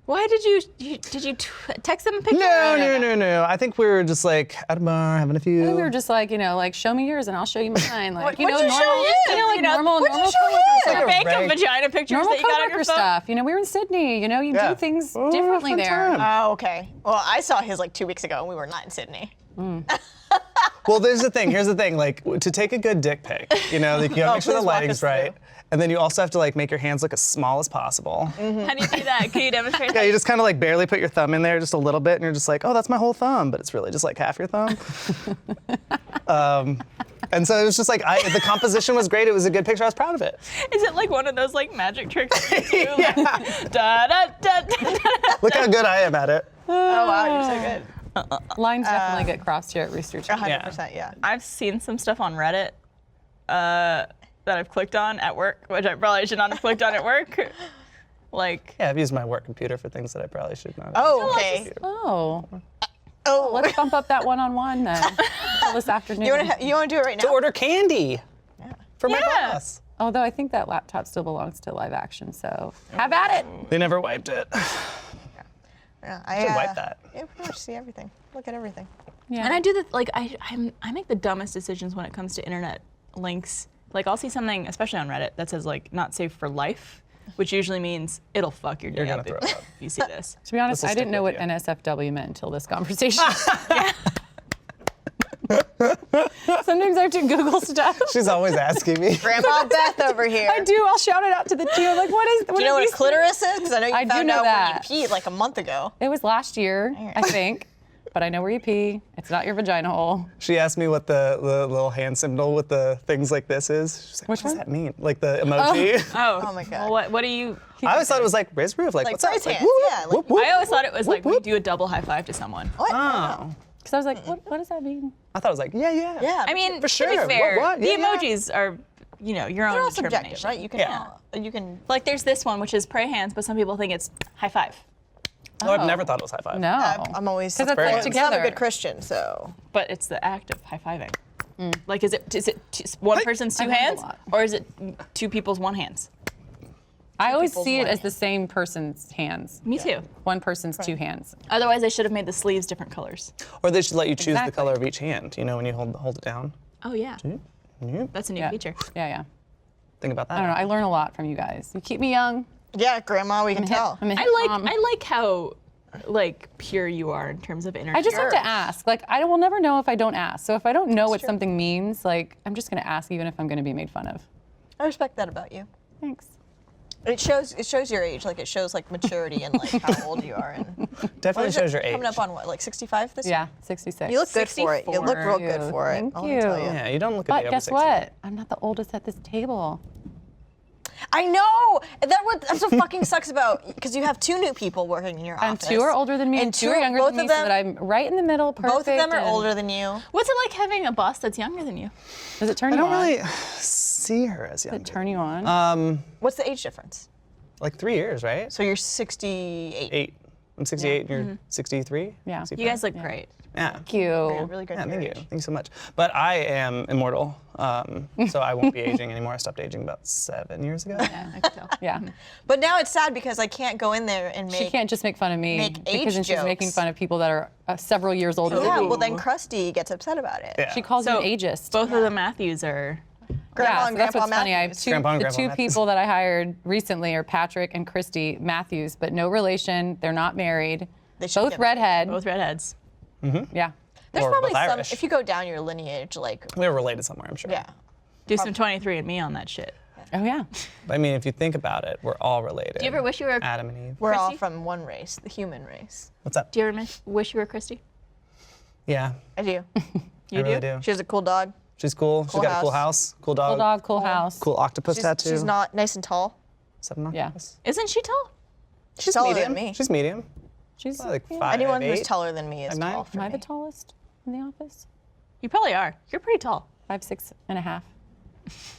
S1: Why did you text them a picture?
S3: No. I think we were just like at a bar having a few.
S4: I think we were just like, like, show me yours and I'll show you mine. Like,
S2: What'd you show
S4: normal,
S2: him?
S4: like normal
S2: What'd you
S4: normal
S2: show
S4: coworker
S2: him?
S4: stuff.
S1: Bank of
S3: Right.
S1: vagina pictures
S4: Normal
S1: that you got on your
S4: coworker
S1: phone?
S4: stuff. We were in Sydney. You
S3: Yeah.
S4: do things
S3: Oh,
S4: differently
S3: fun
S4: there.
S3: time.
S2: Oh, okay. Well, I saw his like 2 weeks ago, and we were not in Sydney.
S3: Well, there's the thing. Here's the thing. Like, to take a good dick pic, you gotta make sure the
S2: please walk
S3: lighting's
S2: us through.
S3: right. And then you also have to like make your hands look as small as possible.
S1: How do you do that? Can you demonstrate
S3: Yeah,
S1: that?
S3: you just kind of like barely put your thumb in there just a little bit, and you're just like, oh, that's my whole thumb, but it's really just like half your thumb. And so it was just like, the composition was great. It was a good picture. I was proud of it.
S1: Is it like one of those like magic tricks that you do? Like, da, da, da, da, da.
S3: Look how good I am at it.
S2: Oh wow, you're so good.
S4: Lines definitely get crossed here at Rooster Teeth.
S2: 100%, yeah.
S1: I've seen some stuff on Reddit that I've clicked on at work, which I probably should not have clicked on at work. Like,
S3: Yeah, I've used my work computer for things that I probably should not have.
S2: Oh, okay.
S4: Oh,
S2: Oh,
S4: let's bump up that one-on-one then till this afternoon.
S2: you want to do it right
S3: To
S2: now?
S3: order candy for my
S1: Yeah.
S3: boss.
S4: Although I think that laptop still belongs to Live Action, so have at it.
S3: They never wiped it.
S2: Yeah,
S3: Should wipe that.
S2: Yeah, pretty much see everything. Look at everything.
S4: Yeah.
S1: and I do the like I make the dumbest decisions when it comes to internet links. Like I'll see something, especially on Reddit, that says like not safe for life, which usually means it'll fuck your day
S3: You're
S1: up
S3: gonna
S1: if
S3: throw up.
S1: you see this.
S4: To be honest,
S3: This'll
S4: I didn't
S3: stick
S4: know what
S3: with you.
S4: NSFW meant until this conversation. Sometimes I have to Google stuff.
S3: She's always asking me.
S2: Grandma Beth over here.
S4: I do. I'll shout it out to the team. I'm like, what is?
S2: Do you know what a clitoris is? Because I know you
S4: I do
S2: found
S4: know
S2: out
S4: that.
S2: when you peed like a month ago.
S4: It was last year, I think. But I know where you pee. It's not your vagina hole.
S3: She asked me what the little hand symbol with the things like this is. She's like,
S4: Which
S3: what does
S4: one?
S3: that mean? Like the emoji.
S1: Oh
S2: my God.
S1: Well, what do you?
S3: I always thought it was like raise roof. Like,
S2: Like
S3: what's up?
S2: praise
S3: Like,
S2: hands,
S3: whoop,
S2: yeah, like-
S3: whoop, whoop.
S1: I always thought it was like when you
S3: whoop.
S1: do a double high five to someone.
S2: What?
S3: Oh.
S4: Because I was like, what does that mean?
S3: I thought it was like, yeah, yeah.
S2: Yeah.
S1: I mean,
S3: For
S1: to
S3: sure.
S1: be fair,
S3: What?
S1: the
S3: Yeah, yeah.
S1: emojis are, your
S2: they're
S1: own
S2: all subjective,
S1: determination.
S2: right? You can.
S3: Yeah.
S2: You can.
S1: Like there's this one which is pray hands, but some people think it's high five.
S3: No, I've never thought it was high five.
S4: No.
S2: I'm always.
S4: 'Cause that's
S3: very
S4: like
S3: hands.
S2: I'm
S4: together.
S2: a good Christian, so.
S1: But it's the act of high fiving. Like, is it one person's two
S4: I've heard a
S1: hands,
S4: lot.
S1: or is it two people's one hands?
S4: I always
S2: people's
S4: see it
S2: one
S4: as the same person's hands.
S1: Me too.
S4: One person's two hands.
S1: Otherwise, they should have made the sleeves different colors.
S3: Or they should let you choose the
S4: Exactly.
S3: color of each hand. You know, when you hold it down.
S1: Oh yeah,
S3: Yeah.
S1: that's a new
S4: Yeah.
S1: feature.
S4: Yeah.
S3: Think about that.
S4: I don't know. I learn a lot from you guys. You keep me young.
S2: Yeah, Grandma, we can tell.
S4: I'm a hip
S1: I
S4: mom.
S1: like how like pure you are in terms of energy.
S4: I just have
S2: Sure.
S4: to ask. Like, I will never know if I don't ask. So if I don't know what something means, like, I'm just gonna ask even if I'm gonna be made fun of.
S2: I respect that about you.
S4: Thanks.
S2: It shows your age, like it shows like maturity and like how old you are. And
S3: Definitely shows your age.
S2: Coming up on what, like 65 this year?
S4: Yeah, 66.
S2: You look good for it. You look real
S4: Thank
S2: good
S4: you.
S2: for it.
S4: Thank
S2: I'll tell
S4: you.
S3: Yeah, you don't look at
S4: But
S3: the over
S4: guess
S3: 60.
S4: what? I'm not the oldest at this table.
S2: I know. That's what fucking sucks about, because you have two new people working in your
S4: And
S2: office.
S4: two are older than me, and two are younger
S2: both
S4: than me,
S2: of them,
S4: so that I'm right in the middle, perfect.
S2: both of them are
S4: and-
S2: older than you.
S1: What's it like having a boss that's younger than you?
S4: Does it turn
S3: I
S4: you
S3: don't
S4: on?
S3: really see her as
S4: Does
S3: young.
S4: it turn you on?
S2: What's the age difference?
S3: Like 3 years, right?
S2: So you're 68.
S3: 8. I'm 68 and you're 63?
S4: Yeah.
S3: 65?
S1: You guys look great.
S3: Yeah.
S4: Thank you.
S2: Yeah, really good.
S3: Yeah,
S2: for
S3: thank
S2: your
S3: you.
S2: age.
S3: Thank you so much. But I am immortal, so I won't be aging anymore. I stopped aging about 7 years ago.
S1: Yeah, I can tell.
S4: Yeah.
S2: But now it's sad because I can't go in there and make.
S4: She can't just make fun of me
S2: make
S4: because
S2: age
S4: then she's making
S2: jokes.
S4: fun of people that are several years older
S2: Yeah,
S4: than me.
S2: well then Krusty gets upset about it.
S3: Yeah.
S4: She calls
S1: So
S4: me ageist.
S1: both of the Matthews are.
S2: Grandma
S4: yeah,
S2: and
S4: so that's
S2: Grandpa
S4: what's funny. I have
S2: Matthews.
S4: two,
S3: Grandpa and
S4: the
S3: Grandpa
S4: two
S3: Matthews.
S4: people that I hired recently are Patrick and Christy Matthews, but no relation. They're not married.
S2: They should
S4: Both
S2: get
S4: redhead.
S1: Both redheads.
S4: Yeah.
S2: There's
S3: Or
S2: probably
S3: both
S2: some,
S3: Irish.
S2: if you go down your lineage, like,
S3: We were related somewhere, I'm sure.
S2: yeah.
S1: Do some 23andMe on that shit.
S4: Oh yeah.
S3: I mean, if you think about it, we're all related.
S1: Do you ever wish you were?
S3: Adam and Eve.
S2: We're all
S1: Christy?
S2: from one race, the human race.
S3: What's up?
S1: Do you ever wish you were Christy?
S3: Yeah,
S2: I do.
S1: You
S3: I really do.
S2: She has a cool dog.
S3: She's cool. She's
S2: Cool
S3: got a cool
S2: house.
S3: house, cool dog,
S4: Cool dog, cool house.
S3: cool octopus
S2: She's,
S3: tattoo.
S2: she's not nice and tall.
S3: 7
S4: Yeah.
S3: octopus.
S1: Isn't she tall?
S2: She's taller
S3: medium.
S2: than me.
S3: She's medium.
S4: She's
S3: Like
S4: yeah.
S3: 5'8".
S2: Anyone who's taller than me is
S3: Like
S2: tall
S3: 9?
S2: for
S4: Am I
S2: me.
S4: the tallest in the office?
S1: You probably are. You're pretty tall.
S4: 5'6.5".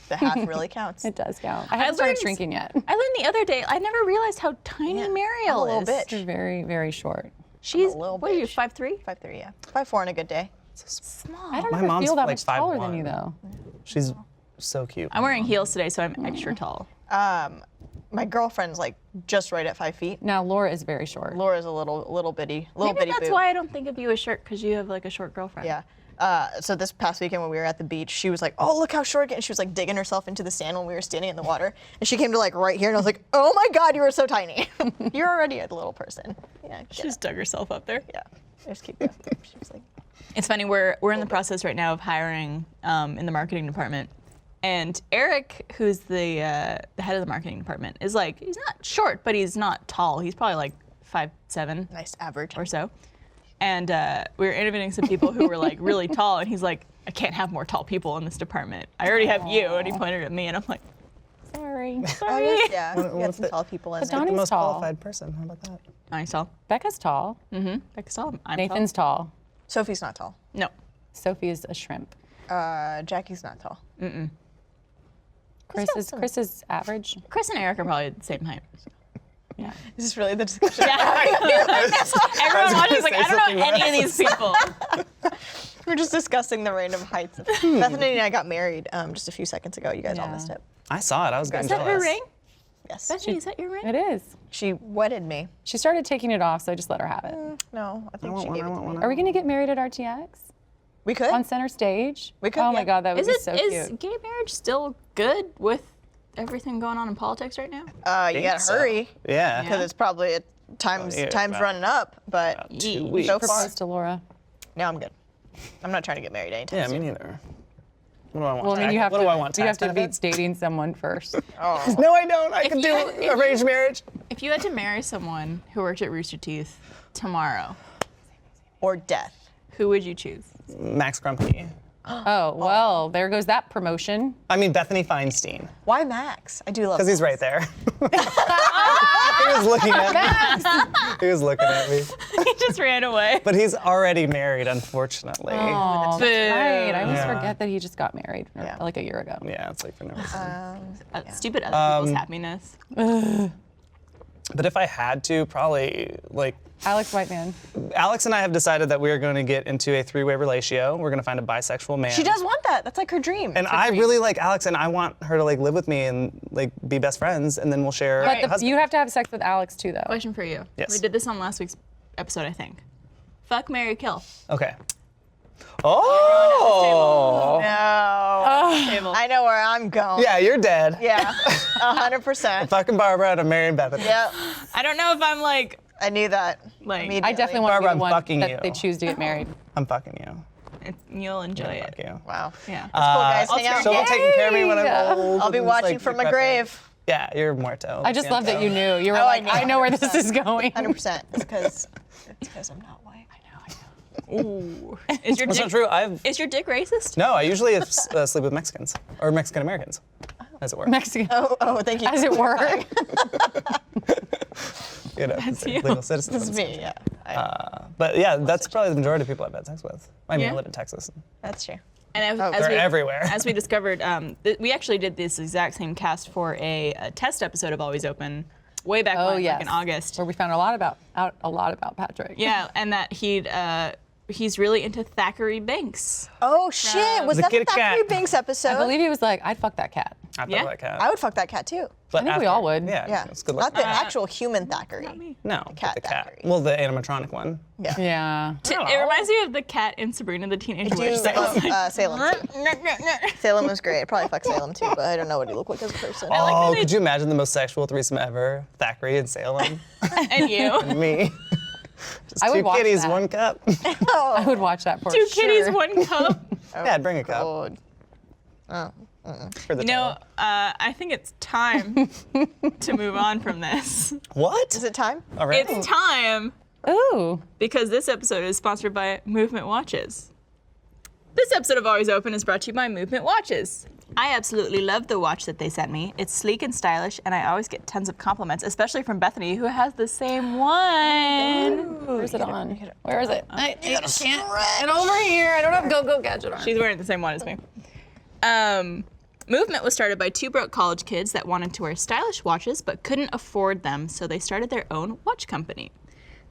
S2: The half really counts.
S4: It does count. I haven't started shrinking yet.
S1: I learned the other day. I never realized how tiny
S2: I'm
S1: Mariel
S2: a little
S1: is.
S2: bitch.
S4: She's very, very short.
S1: She's
S2: little
S1: what are you?
S2: bitch.
S1: 5'3"?
S2: 5'3", yeah. 5'4" on a good day.
S1: Small.
S4: I don't
S3: My
S4: ever
S3: mom's
S4: feel that
S3: like
S4: much taller than
S3: 5'1".
S4: you though.
S3: She's so cute.
S1: I'm wearing heels today, so I'm extra tall.
S2: My girlfriend's like just right at 5 feet.
S4: Now Laura is very short.
S2: Laura's a little bitty
S1: Maybe
S2: bitty
S1: that's
S2: boob.
S1: why I don't think of you as short, because you have like a short girlfriend.
S2: Yeah. So this past weekend when we were at the beach, she was like, "Oh, look how short!" And she was like digging herself into the sand when we were standing in the water. And she came to like right here, and I was like, "Oh my God, you are so tiny! You're already a little person." Yeah.
S1: She just dug herself up there.
S2: Yeah. Just keep going. She was like,
S1: It's funny, we're in the process right now of hiring in the marketing department. And Eric, who's the head of the marketing department, is like, he's not short, but he's not tall. He's probably like 5'7"
S2: nice average.
S1: or so. And we were interviewing some people who were like really tall, and he's like, I can't have more tall people in this department. I already have you. And he pointed at me, and I'm like,
S4: Sorry.
S2: I guess, yeah.
S3: What
S2: We got
S3: if
S2: some
S3: the-
S2: tall people in
S4: But
S2: there.
S3: The
S4: Donnie's
S3: most
S4: tall.
S3: qualified person. How about that?
S1: I'm tall.
S4: Becca's tall.
S1: Becca's tall. I'm
S4: Nathan's tall.
S2: Sophie's not tall.
S1: No.
S4: Sophie is a shrimp.
S2: Jackie's not tall.
S4: Chris is average.
S1: Chris and Eric are probably the same height.
S4: Yeah.
S2: Is this really the discussion?
S1: Everyone watching is like,
S3: say
S1: I don't know
S3: something
S1: any of these people.
S2: We're just discussing the random heights. Bethenny and I got married just a few seconds ago. You guys all
S4: Yeah.
S2: missed it.
S3: I saw it. I was getting
S1: Is that
S3: jealous.
S1: her ring?
S2: Yes.
S1: Bethenny, is that your ring?
S4: It is.
S2: She wedded me.
S4: She started taking it off, so I just let her have it.
S2: No, I think
S3: want
S2: she
S3: one,
S2: gave
S3: I
S2: it to
S3: want
S2: me.
S3: one.
S4: Are we gonna get married at RTX?
S2: We could.
S4: On center stage?
S2: We could,
S4: Oh my
S2: yeah.
S4: God, that would
S1: Is
S4: be
S1: it
S4: so
S1: is
S4: cute.
S1: gay marriage still good with everything going on in politics right now?
S2: You
S3: think
S2: gotta
S3: so.
S2: hurry
S3: Yeah.
S2: because it's probably time's
S3: yeah,
S2: time's
S3: about-
S2: running up. But
S3: 2
S1: Yeesh.
S3: weeks.
S2: so far,
S4: Propose to Laura.
S2: no, I'm good. I'm not trying to get married anytime
S3: Yeah, me
S2: soon.
S3: neither. What do I want?
S4: Well, I mean, you have
S3: what
S4: to.
S3: do I want?
S4: You have
S3: Tax
S4: to beat
S3: benefits?
S4: dating someone first.
S3: No, I don't. I can do arranged marriage.
S1: If you had to marry someone who worked at Rooster Teeth tomorrow,
S2: Or death.
S1: who would you choose?
S3: Max Grumpy.
S4: Oh well, there goes that promotion.
S3: I mean, Bethenny Feinstein.
S2: Why Max? I do love.
S3: Because he's right there. He was looking at me. He was looking at me.
S1: He just ran away.
S3: But he's already married, unfortunately.
S4: Oh, that's
S1: Boo.
S4: right. I always
S3: Yeah.
S4: forget that he just got married
S2: Yeah.
S4: like a year ago.
S3: Yeah, it's like for no reason.
S1: Stupid other people's happiness.
S3: But if I had to, probably like
S4: Alex Whiteman.
S3: Alex and I have decided that we are going to get into a three-way relatio. We're going to find a bisexual man.
S2: She does want that. That's like her dream.
S3: And I really like Alex, and I want her to like live with me and like be best friends, and then we'll share.
S4: But
S3: a husband.
S4: you have to have sex with Alex too, though.
S1: Question for you.
S3: Yes.
S1: We did this on last week's episode, I think. Fuck, marry, kill.
S3: Okay. Oh.
S2: No.
S1: Table.
S2: I know where I'm going.
S3: Yeah, you're dead.
S2: Yeah. 100%.
S3: Fucking Barbara and I'm marrying Bethenny.
S2: Yep.
S1: I don't know if I'm like
S2: I knew that.
S1: Like-
S2: immediately.
S4: I definitely want to be
S3: Barbara,
S4: the
S3: I'm
S4: one
S3: fucking
S4: that
S3: you.
S4: they choose to get married.
S3: I'm fucking you.
S1: you'll enjoy
S3: Fuck
S1: it.
S3: you.
S2: Wow.
S1: Yeah.
S2: Cool guys, hang out.
S3: She'll be taking care of me when I'm old.
S2: I'll be
S3: and just,
S2: watching
S3: like,
S2: from my
S3: regret that.
S2: grave.
S3: Yeah, you're muerto.
S4: I just love that you knew. You were
S2: Oh, I
S4: like,
S2: knew.
S4: I know where this is going.
S2: 100%. It's because I'm not white.
S1: Ooh. Is your
S3: That's not
S1: dick
S3: true. I've
S1: is your dick racist?
S3: no. I usually sleep with Mexicans or Mexican Americans, as it were.
S4: Mexican,
S2: Oh, thank you.
S4: as it were.
S3: You know,
S1: you.
S3: legal citizens.
S2: This is me, yeah.
S3: But yeah, that's probably the majority of people I've had sex with. I mean,
S1: Yeah.
S3: I live in Texas.
S2: That's true.
S1: And
S3: They're everywhere.
S1: As we discovered, we actually did this exact same cast for a test episode of Always Open way back
S4: Oh
S1: when,
S4: yes.
S1: like in August.
S4: Where we found out a lot about Patrick.
S1: Yeah, and that he's really into Thackeray Banks.
S2: Oh shit! Was
S3: The
S2: that the
S3: kitty cat.
S2: Thackeray Banks episode?
S4: I believe he was like, I'd fuck that cat.
S3: I thought
S1: Yeah?
S3: that cat.
S2: I would fuck that cat too.
S3: But
S4: I think we all would.
S3: Yeah,
S2: Yeah.
S3: it's good
S2: Not
S3: looking.
S2: the actual human Thackeray.
S3: No,
S2: cat
S3: the cat.
S2: Thackeray.
S3: Well, the animatronic one.
S2: Yeah.
S4: Yeah.
S1: It reminds me of the cat in Sabrina the Teenage
S2: I do
S1: Witch. that was
S2: love Salem too.
S1: like,
S2: Salem was great. I'd probably fuck Salem too, but I don't know what he looked like as a person.
S1: like
S3: Oh,
S1: how they-
S3: could you imagine the most sexual threesome ever? Thackeray and Salem.
S1: and you.
S3: Me. Just
S4: I would
S3: two
S4: watch
S3: kitties,
S4: that.
S3: one cup.
S4: I would watch that for
S1: Two
S4: sure.
S1: kitties, one cup.
S3: Yeah, I'd bring a cup
S2: God.
S3: for the
S1: You know,
S3: table.
S1: I think it's time to move on from this.
S3: What?
S2: Is it time?
S3: Already?
S1: It's time
S4: Ooh.
S1: because this episode is sponsored by Movement Watches. This episode of Always Open is brought to you by Movement Watches. I absolutely love the watch that they sent me. It's sleek and stylish, and I always get tons of compliments, especially from Bethenny, who has the same one.
S4: Where's it on? Where is it? I can't get over here. I don't have go-go gadget on.
S1: She's wearing the same one as me. Movement was started by two broke college kids that wanted to wear stylish watches but couldn't afford them, so they started their own watch company.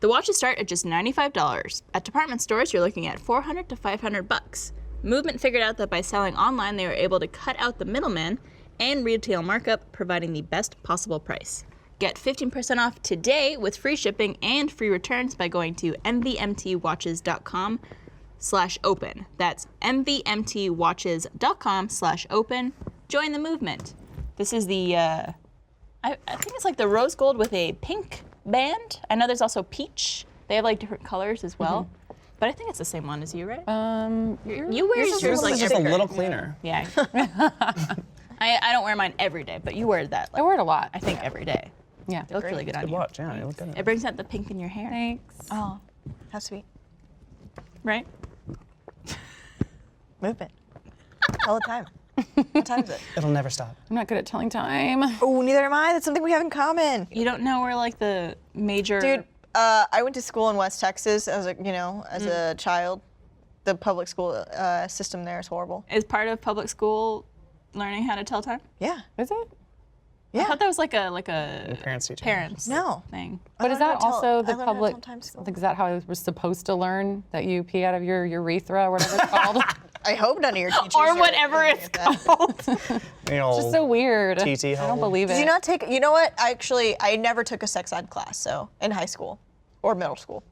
S1: The watches start at just $95. At department stores, you're looking at $400 to $500. Movement figured out that by selling online, they were able to cut out the middleman and retail markup, providing the best possible price. Get 15% off today with free shipping and free returns by going to mvmtwatches.com/open. That's mvmtwatches.com/open. Join the movement. This is the, I think it's like the rose gold with a pink band. I know there's also peach. They have like different colors as well. But I think it's the same one as you, right? You wear yours like
S3: just a
S1: every-
S3: little cleaner.
S1: Yeah. I don't wear mine every day, but you wear that.
S4: I wear it a lot.
S1: I think every day.
S4: Yeah.
S1: It looks really good on
S3: Good
S1: you.
S3: watch, yeah, you look good.
S1: It brings out the pink in your hair,
S4: Thanks.
S2: Oh, how sweet.
S1: right?
S2: Movement. All the time. What time is it?
S3: It'll never stop.
S4: I'm not good at telling time.
S2: Oh, neither am I. That's something we have in common.
S1: You don't know where like the major.
S2: Dude, I went to school in West Texas as a, as a child. The public school system there is horrible.
S1: Is part of public school learning how to tell time?
S2: Yeah.
S4: Is it?
S1: I
S2: Yeah.
S1: thought that was like a
S3: Parents teaching.
S1: parents
S2: No.
S1: thing.
S4: But is
S2: learned how
S4: that
S2: to tell-
S4: also
S2: I
S4: the
S2: learned how to
S4: public?
S2: tell time school.
S4: Like, is that how I was supposed to learn that you pee out of your urethra or whatever it's called?
S2: I hope none of your teachers
S1: Or
S2: are
S1: whatever
S2: thinking
S1: it's
S2: of that.
S1: called.
S3: You know,
S4: It's just so weird.
S3: TT
S4: I don't
S3: hole.
S4: believe it.
S2: Did you not take, you know what? I never took a sex ed class, so, in high school or middle school.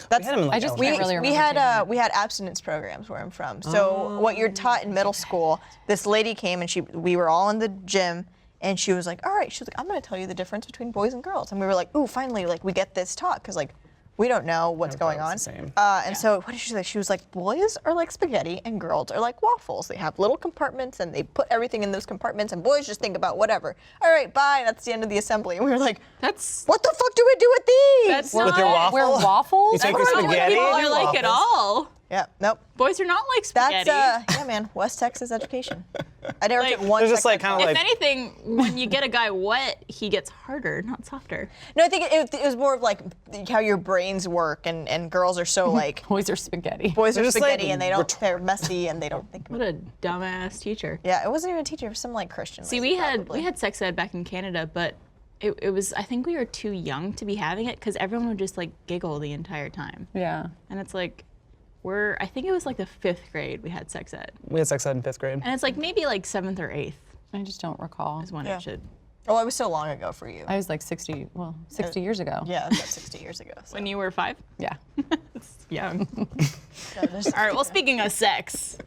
S2: That's,
S3: we had 'em in, like,
S4: I just
S3: elementary.
S4: can't really
S2: we
S4: remember.
S2: had we had abstinence programs where I'm from. So what you're taught in middle school, this lady came and we were all in the gym and she was like, all right, she was like, I'm gonna tell you the difference between boys and girls. And we were like, ooh, finally, like we get this taught because like we don't know what's
S3: Never thought
S2: going
S3: it
S2: on.
S3: was the same.
S2: And so what did she say? She was like, boys are like spaghetti and girls are like waffles. They have little compartments and they put everything in those compartments and boys just think about whatever. All right, bye. That's the end of the assembly. And we were like,
S1: That's
S2: what the fuck do we do with these?
S1: That's
S3: With your
S1: not-
S3: waffle?
S4: We're waffles?
S3: You take your
S1: That's not what
S3: spaghetti
S1: people
S3: and
S1: are
S3: your
S1: like at
S3: waffles.
S1: all.
S2: Yeah, nope.
S1: Boys are not like
S2: That's
S1: spaghetti.
S2: yeah, man. West Texas education. I never
S1: Like,
S2: took one.
S3: There's just,
S2: sex
S3: like,
S2: ed
S3: kinda
S2: class.
S1: If anything, when you get a guy wet, he gets harder, not softer.
S2: No, I think it was more of like how your brains work, and girls are so like
S4: Boys are spaghetti.
S2: boys are
S3: They're just, like,
S2: spaghetti and they're messy and they don't think.
S1: What a dumbass teacher.
S2: Yeah, it wasn't even a teacher. It was some like Christian.
S1: See,
S2: lady,
S1: we had
S2: probably.
S1: sex ed back in Canada, but it was, I think we were too young to be having it because everyone would just like giggle the entire time.
S4: Yeah.
S1: And it's like, I think it was like the 5th grade we had sex ed.
S3: We had sex ed in 5th grade.
S1: And it's like maybe like 7th or 8th
S4: I just don't recall.
S1: is when
S2: Yeah.
S1: it should.
S2: Oh, it was so long ago for you.
S4: I was like 60 years ago.
S2: Yeah, it was about 60 years ago. So.
S1: When you were 5?
S4: Yeah.
S1: It's young.
S2: Yeah, there's-
S1: All right, well, speaking of sex,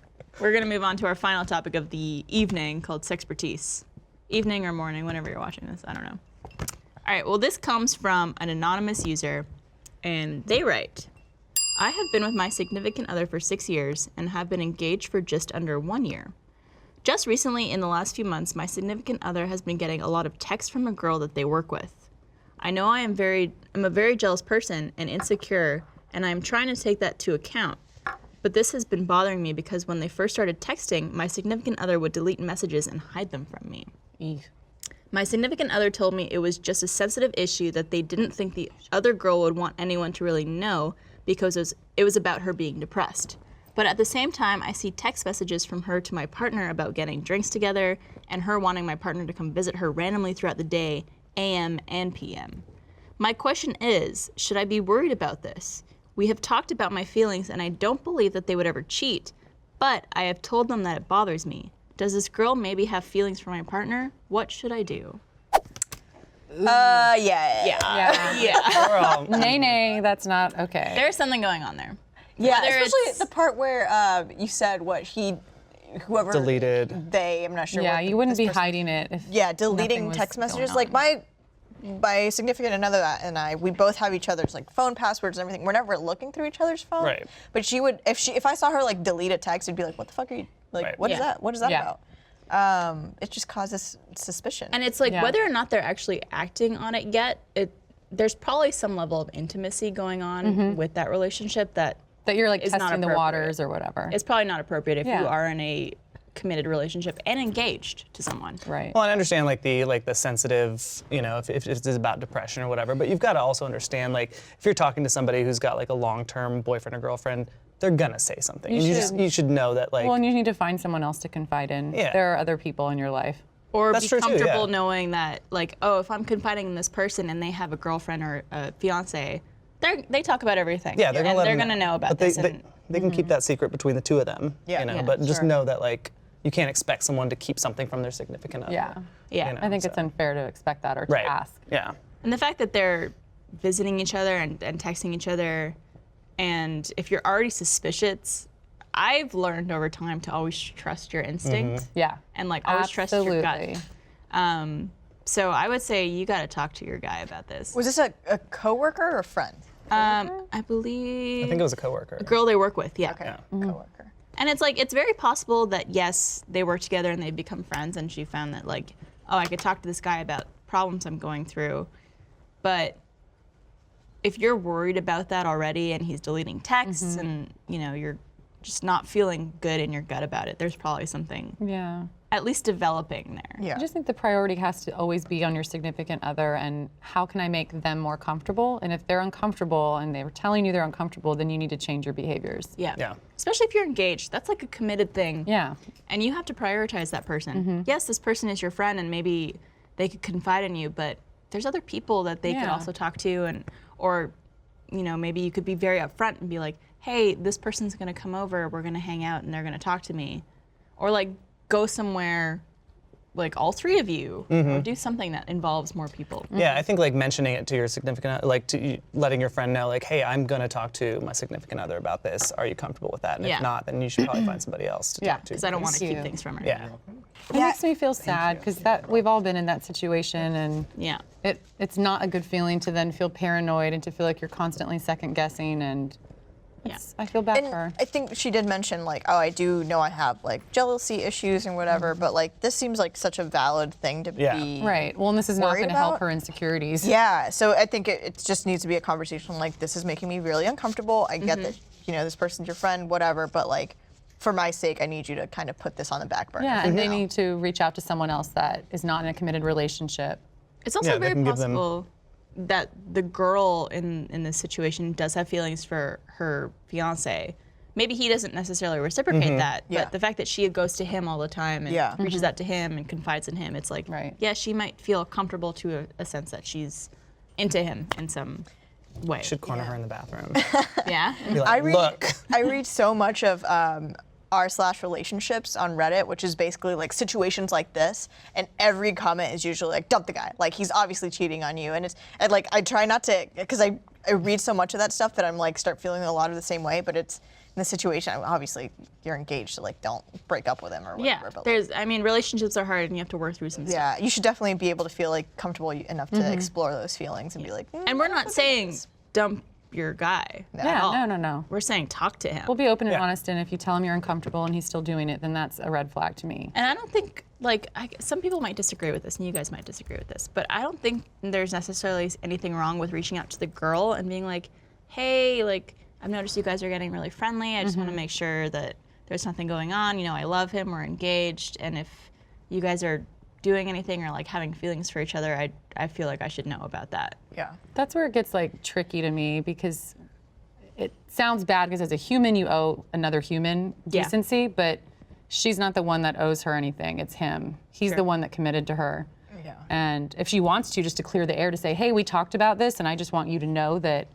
S1: we're going to move on to our final topic of the evening called Sexpertise. Evening or morning, whenever you're watching this, I don't know. All right, well, this comes from an anonymous user, and they write, I have been with my significant other for 6 years and have been engaged for just under 1 year. Just recently, in the last few months, my significant other has been getting a lot of texts from a girl that they work with. I know I'm a very jealous person and insecure, and I'm trying to take that to account. But this has been bothering me because when they first started texting, my significant other would delete messages and hide them from me. My significant other told me it was just a sensitive issue that they didn't think the other girl would want anyone to really know because it was about her being depressed. But at the same time, I see text messages from her to my partner about getting drinks together and her wanting my partner to come visit her randomly throughout the day, AM and PM. My question is, should I be worried about this? We have talked about my feelings and I don't believe that they would ever cheat, but I have told them that it bothers me. Does this girl maybe have feelings for my partner? What should I do?
S2: yeah.
S1: Yeah.
S4: Nay, nay, that's not okay.
S1: There's something going on there.
S2: Yeah,
S1: Whether
S2: especially
S1: it's-
S2: the part where you said what whoever
S3: Deleted.
S2: they, I'm not sure.
S4: Yeah,
S2: what
S4: you wouldn't
S2: this
S4: be
S2: person-
S4: hiding it if
S2: Yeah, deleting
S4: nothing was
S2: text
S4: going
S2: messages. Like
S4: on.
S2: my significant another and I, we both have each other's like phone passwords and everything. We're never looking through each other's phone.
S3: Right.
S2: But she would, if I saw her like delete a text, it'd be like, what the fuck are you like?
S3: Right.
S2: What is
S1: Yeah.
S2: that? What is that
S4: Yeah.
S2: about? It just causes suspicion.
S1: And it's like
S4: Yeah.
S1: whether or not they're actually acting on it yet, there's probably some level of intimacy going on with that relationship that
S4: that you're like
S1: is not
S4: testing the
S1: appropriate.
S4: waters or whatever.
S1: it's probably not appropriate if
S4: Yeah.
S1: you are in a committed relationship and engaged to someone.
S4: Right.
S3: Well, I understand like the sensitive, you know, if it's about depression or whatever, but you've got to also understand like if you're talking to somebody who's got like a long-term boyfriend or girlfriend, they're gonna say something. You should know that like.
S4: Well, and you need to find someone else to confide in.
S3: Yeah.
S4: There are other people in your life.
S1: Or
S3: That's
S1: be
S3: true too,
S1: comfortable
S3: yeah.
S1: knowing that, like, oh, if I'm confiding in this person and they have a girlfriend or a fiance, they talk about everything.
S3: Yeah, they're gonna let
S1: they're
S3: them
S1: gonna know about
S3: but
S1: this.
S3: They can keep that secret between the two of them.
S2: Yeah.
S3: You know,
S1: Yeah,
S3: but just
S1: sure.
S3: know that like you can't expect someone to keep something from their significant other.
S4: Yeah.
S1: Yeah.
S3: you know,
S4: I think it's
S3: so.
S4: unfair to expect that or to
S3: Right.
S4: ask.
S3: Yeah.
S1: And the fact that they're visiting each other and texting each other, and if you're already suspicious, I've learned over time to always trust your instinct
S4: Yeah.
S1: and like always trust your
S4: Absolutely.
S1: gut. So I would say you got to talk to your guy about this.
S2: Was this a coworker or a friend?
S1: I believe
S3: I think it was a coworker.
S1: a girl they work with. Yeah.
S2: Okay,
S3: Yeah.
S2: coworker.
S1: And it's like, it's very possible that yes, they work together and they become friends, and she found that like, oh, I could talk to this guy about problems I'm going through. But if you're worried about that already and he's deleting texts and, you know, you're just not feeling good in your gut about it, there's probably something
S4: Yeah.
S1: at least developing there.
S2: Yeah.
S4: I just think the priority has to always be on your significant other and how can I make them more comfortable? And if they're uncomfortable and they're telling you they're uncomfortable, then you need to change your behaviors.
S1: Yeah.
S3: Yeah.
S1: Especially if you're engaged. That's like a committed thing.
S4: Yeah.
S1: And you have to prioritize that person. Yes, this person is your friend and maybe they could confide in you, but there's other people that they could
S4: Yeah.
S1: also talk to, and or you know, maybe you could be very upfront and be like, hey, this person's gonna come over, we're gonna hang out and they're gonna talk to me. Or like go somewhere like all three of you, or do something that involves more people.
S3: Yeah, I think like mentioning it to your significant, like letting your friend know, like, hey, I'm gonna talk to my significant other about this. Are you comfortable with that? And
S1: Yeah.
S3: if not, then you should probably find somebody else to
S4: Yeah,
S3: talk to.
S1: Because I don't want to
S4: Thank
S1: keep
S4: you.
S1: things from her.
S3: Yeah.
S4: It makes me feel sad because that we've all been in that situation and
S1: Yeah.
S4: it's not a good feeling to then feel paranoid and to feel like you're constantly second guessing and
S1: Yeah.
S4: I feel bad
S2: And
S4: for her.
S2: I think she did mention like, oh, I do know I have like jealousy issues and whatever, but like this seems like such a valid thing to
S3: Yeah.
S2: be.
S4: Right. Well, and this is not
S2: worried
S4: going to help
S2: about?
S4: her insecurities.
S2: Yeah. So I think it just needs to be a conversation like, this is making me really uncomfortable. I get that, you know, this person's your friend, whatever, but like, for my sake, I need you to kind of put this on the back burner.
S4: Yeah,
S2: for
S4: and they
S2: now.
S4: need to reach out to someone else that is not in a committed relationship.
S1: It's also
S3: Yeah, they
S1: very
S3: can give them-
S1: possible that the girl in this situation does have feelings for her fiance. Maybe he doesn't necessarily reciprocate that,
S2: Yeah.
S1: but the fact that she goes to him all the time and
S2: Yeah.
S1: reaches out to him and confides in him, it's like,
S4: Right.
S1: yeah, she might feel comfortable to a sense that she's into him in some way.
S3: Should corner her in the bathroom.
S1: Yeah.
S3: Be like,
S2: I read,
S3: look.
S2: I read so much of r/relationships on Reddit, which is basically like situations like this, and every comment is usually like, dump the guy, like he's obviously cheating on you, and like I try not to, because I read so much of that stuff that I'm like start feeling a lot of the same way, but it's in the situation, obviously you're engaged, so like don't break up with him or
S1: Yeah.
S2: whatever. But
S1: There's, I mean, relationships are hard and you have to work through some stuff.
S2: yeah, you should definitely be able to feel like comfortable enough to explore those feelings and be like,
S1: And we're not saying dump your guy. at
S4: Yeah,
S1: all.
S4: no.
S1: We're saying talk to him.
S4: We'll be open and
S3: Yeah.
S4: honest, and if you tell him you're uncomfortable and he's still doing it, then that's a red flag to me.
S1: And I don't think, like, some people might disagree with this, and you guys might disagree with this, but I don't think there's necessarily anything wrong with reaching out to the girl and being like, hey, like, I've noticed you guys are getting really friendly. I just want to make sure that there's nothing going on. You know, I love him. We're engaged. And if you guys are doing anything or, like, having feelings for each other, I feel like I should know about that.
S2: yeah.
S4: That's where it gets like tricky to me because it sounds bad because as a human you owe another human
S1: Yeah.
S4: decency, but she's not the one that owes her anything. It's him. He's
S1: Sure.
S4: the one that committed to her.
S2: Yeah.
S4: And if she wants to, just to clear the air, to say, hey, we talked about this and I just want you to know that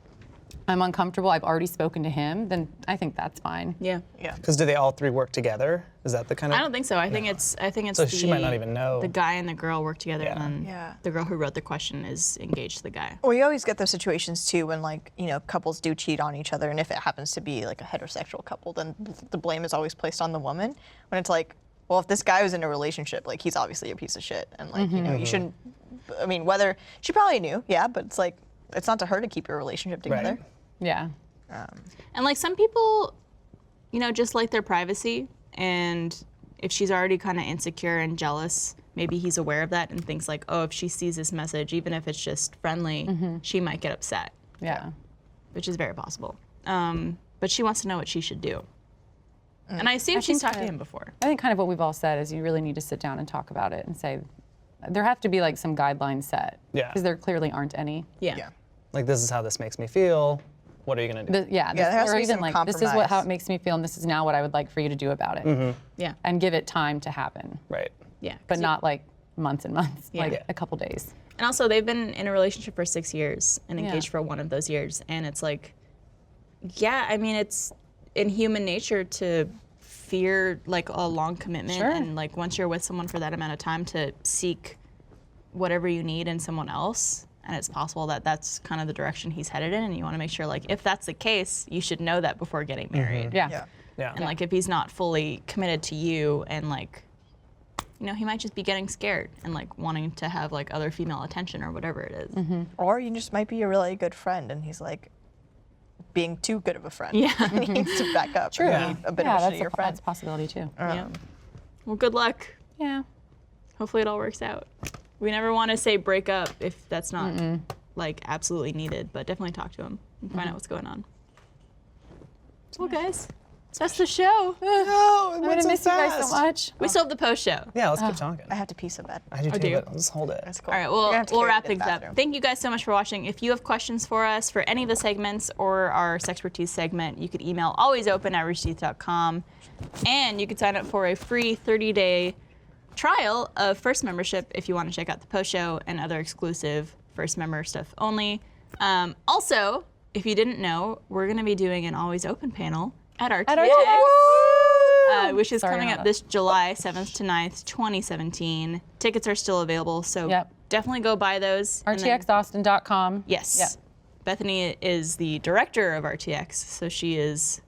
S4: I'm uncomfortable, I've already spoken to him, then I think that's fine.
S1: Yeah.
S2: Yeah.
S3: Because do they all three work together? Is that the kind of?
S1: I don't think so. I think it's
S3: So she might not even know.
S1: The guy and the girl work together,
S3: Yeah.
S1: and then
S2: Yeah.
S1: the girl who wrote the question is engaged to the guy.
S2: Well, you always get those situations too when like, you know, couples do cheat on each other, and if it happens to be like a heterosexual couple, then the blame is always placed on the woman. When it's like, well, if this guy was in a relationship, like he's obviously a piece of shit, and like, you know, you shouldn't. I mean, whether she probably knew, yeah, but it's like it's not to her to keep your relationship together.
S3: Right.
S4: Yeah.
S1: And like some people, you know, just like their privacy. And if she's already kind of insecure and jealous, maybe he's aware of that and thinks like, oh, if she sees this message, even if it's just friendly, she might get upset,
S4: Yeah.
S1: which is very possible. But she wants to know what she should do. And I assume she's
S4: think
S1: talked to
S4: that-
S1: him before.
S4: I think kind of what we've all said is you really need to sit down and talk about it and say, there have to be like some guidelines set.
S3: Yeah.
S4: Because there clearly aren't any.
S2: Yeah.
S3: Like, this is how this makes me feel. What are you gonna do?
S4: But yeah,
S2: there has
S4: or
S2: to be
S4: even
S2: some
S4: like this is how
S2: compromise.
S4: it makes me feel, and this is now what I would like for you to do about it.
S1: Yeah.
S4: And give it time to happen,
S3: Right.
S1: Yeah.
S4: but not like months and months,
S1: Yeah.
S4: like a couple days.
S1: And also, they've been in a relationship for 6 years and
S4: Yeah.
S1: engaged for one of those years. And it's like, yeah, I mean, it's in human nature to fear like a long commitment.
S4: Sure.
S1: And like once you're with someone for that amount of time, to seek whatever you need in someone else. And it's possible that that's kind of the direction he's headed in. And you want to make sure, like, if that's the case, you should know that before getting married.
S4: Yeah.
S2: Yeah.
S3: Yeah.
S1: And like, if he's not fully committed to you, and like, you know, he might just be getting scared and like wanting to have like other female attention or whatever it is.
S2: Or you just might be a really good friend, and he's like being too good of a friend.
S1: Yeah.
S2: And he needs to back up.
S4: True.
S2: And be a bit
S4: yeah,
S2: of a
S4: that's
S2: shittier
S4: a
S2: friend.
S4: that's a possibility too.
S1: Yeah. Well, good luck.
S4: Yeah.
S1: Hopefully it all works out. We never want to say break up if that's not like absolutely needed, but definitely talk to him and find out what's going on. Well, guys, that's the show.
S3: No,
S4: I'm gonna miss you guys so much.
S1: We still have the post show.
S3: Yeah, let's keep talking.
S2: I have to pee so bad.
S3: I do
S1: Oh,
S3: too,
S1: do you?
S3: but I'll just hold it.
S2: That's cool.
S1: All right,
S2: You're gonna
S1: well,
S2: have to
S1: we'll
S2: carry me
S1: wrap
S2: to the
S1: things up.
S2: bathroom.
S1: Thank you guys so much for watching. If you have questions for us for any of the segments or our Sexpertise segment, you could email alwaysopen@roosterteeth.com, and you could sign up for a free 30-day trial of First membership if you want to check out the post show and other exclusive First member stuff only. Also, if you didn't know, we're going to be doing an Always Open panel at RTX. Which is
S4: Sorry,
S1: coming up
S4: Hannah.
S1: this July 7th to 9th, 2017. Tickets are still available, so
S4: Yep.
S1: definitely go buy those. And then-
S4: RTXaustin.com.
S1: yes.
S4: Yep.
S1: Bethany is the director of RTX, so she is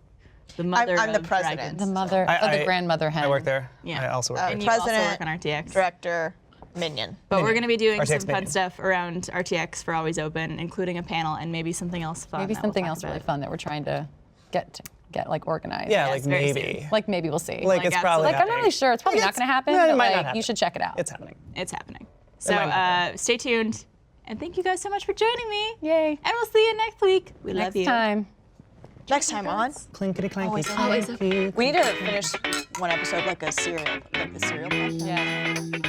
S1: the mother
S2: I'm the
S1: of
S2: president.
S1: dragons.
S4: The mother, the grandmother hen.
S3: I work there.
S1: Yeah.
S3: I also work
S1: And
S3: there.
S1: you also
S2: President,
S1: work on RTX.
S2: Director, minion.
S1: But we're going to be doing
S3: RTX
S1: some fun
S3: minion.
S1: stuff around RTX for Always Open, including a panel and maybe something else fun.
S4: Maybe
S1: that we'll
S4: something
S1: talk
S4: else really
S1: about.
S4: fun that we're trying to get like organized.
S3: Yeah,
S1: Yes,
S3: like
S1: very
S3: maybe.
S1: soon.
S4: Like maybe we'll see.
S3: Like, it's probably
S1: absolutely.
S4: Like, I'm not really sure. It's probably not going to happen,
S3: no, it
S4: but
S3: might not
S4: like,
S3: happen.
S4: you should check it out.
S3: It's happening.
S1: It's happening. So
S3: might not happen.
S1: stay tuned. And thank you guys so much for joining me.
S4: Yay.
S1: And we'll see you next week. We love
S4: Next
S1: you.
S4: time.
S2: Next time on,
S3: Clinkety clanky.
S1: Always
S3: clanky.
S2: we need to finish one episode like a cereal, podcast.
S4: Yeah.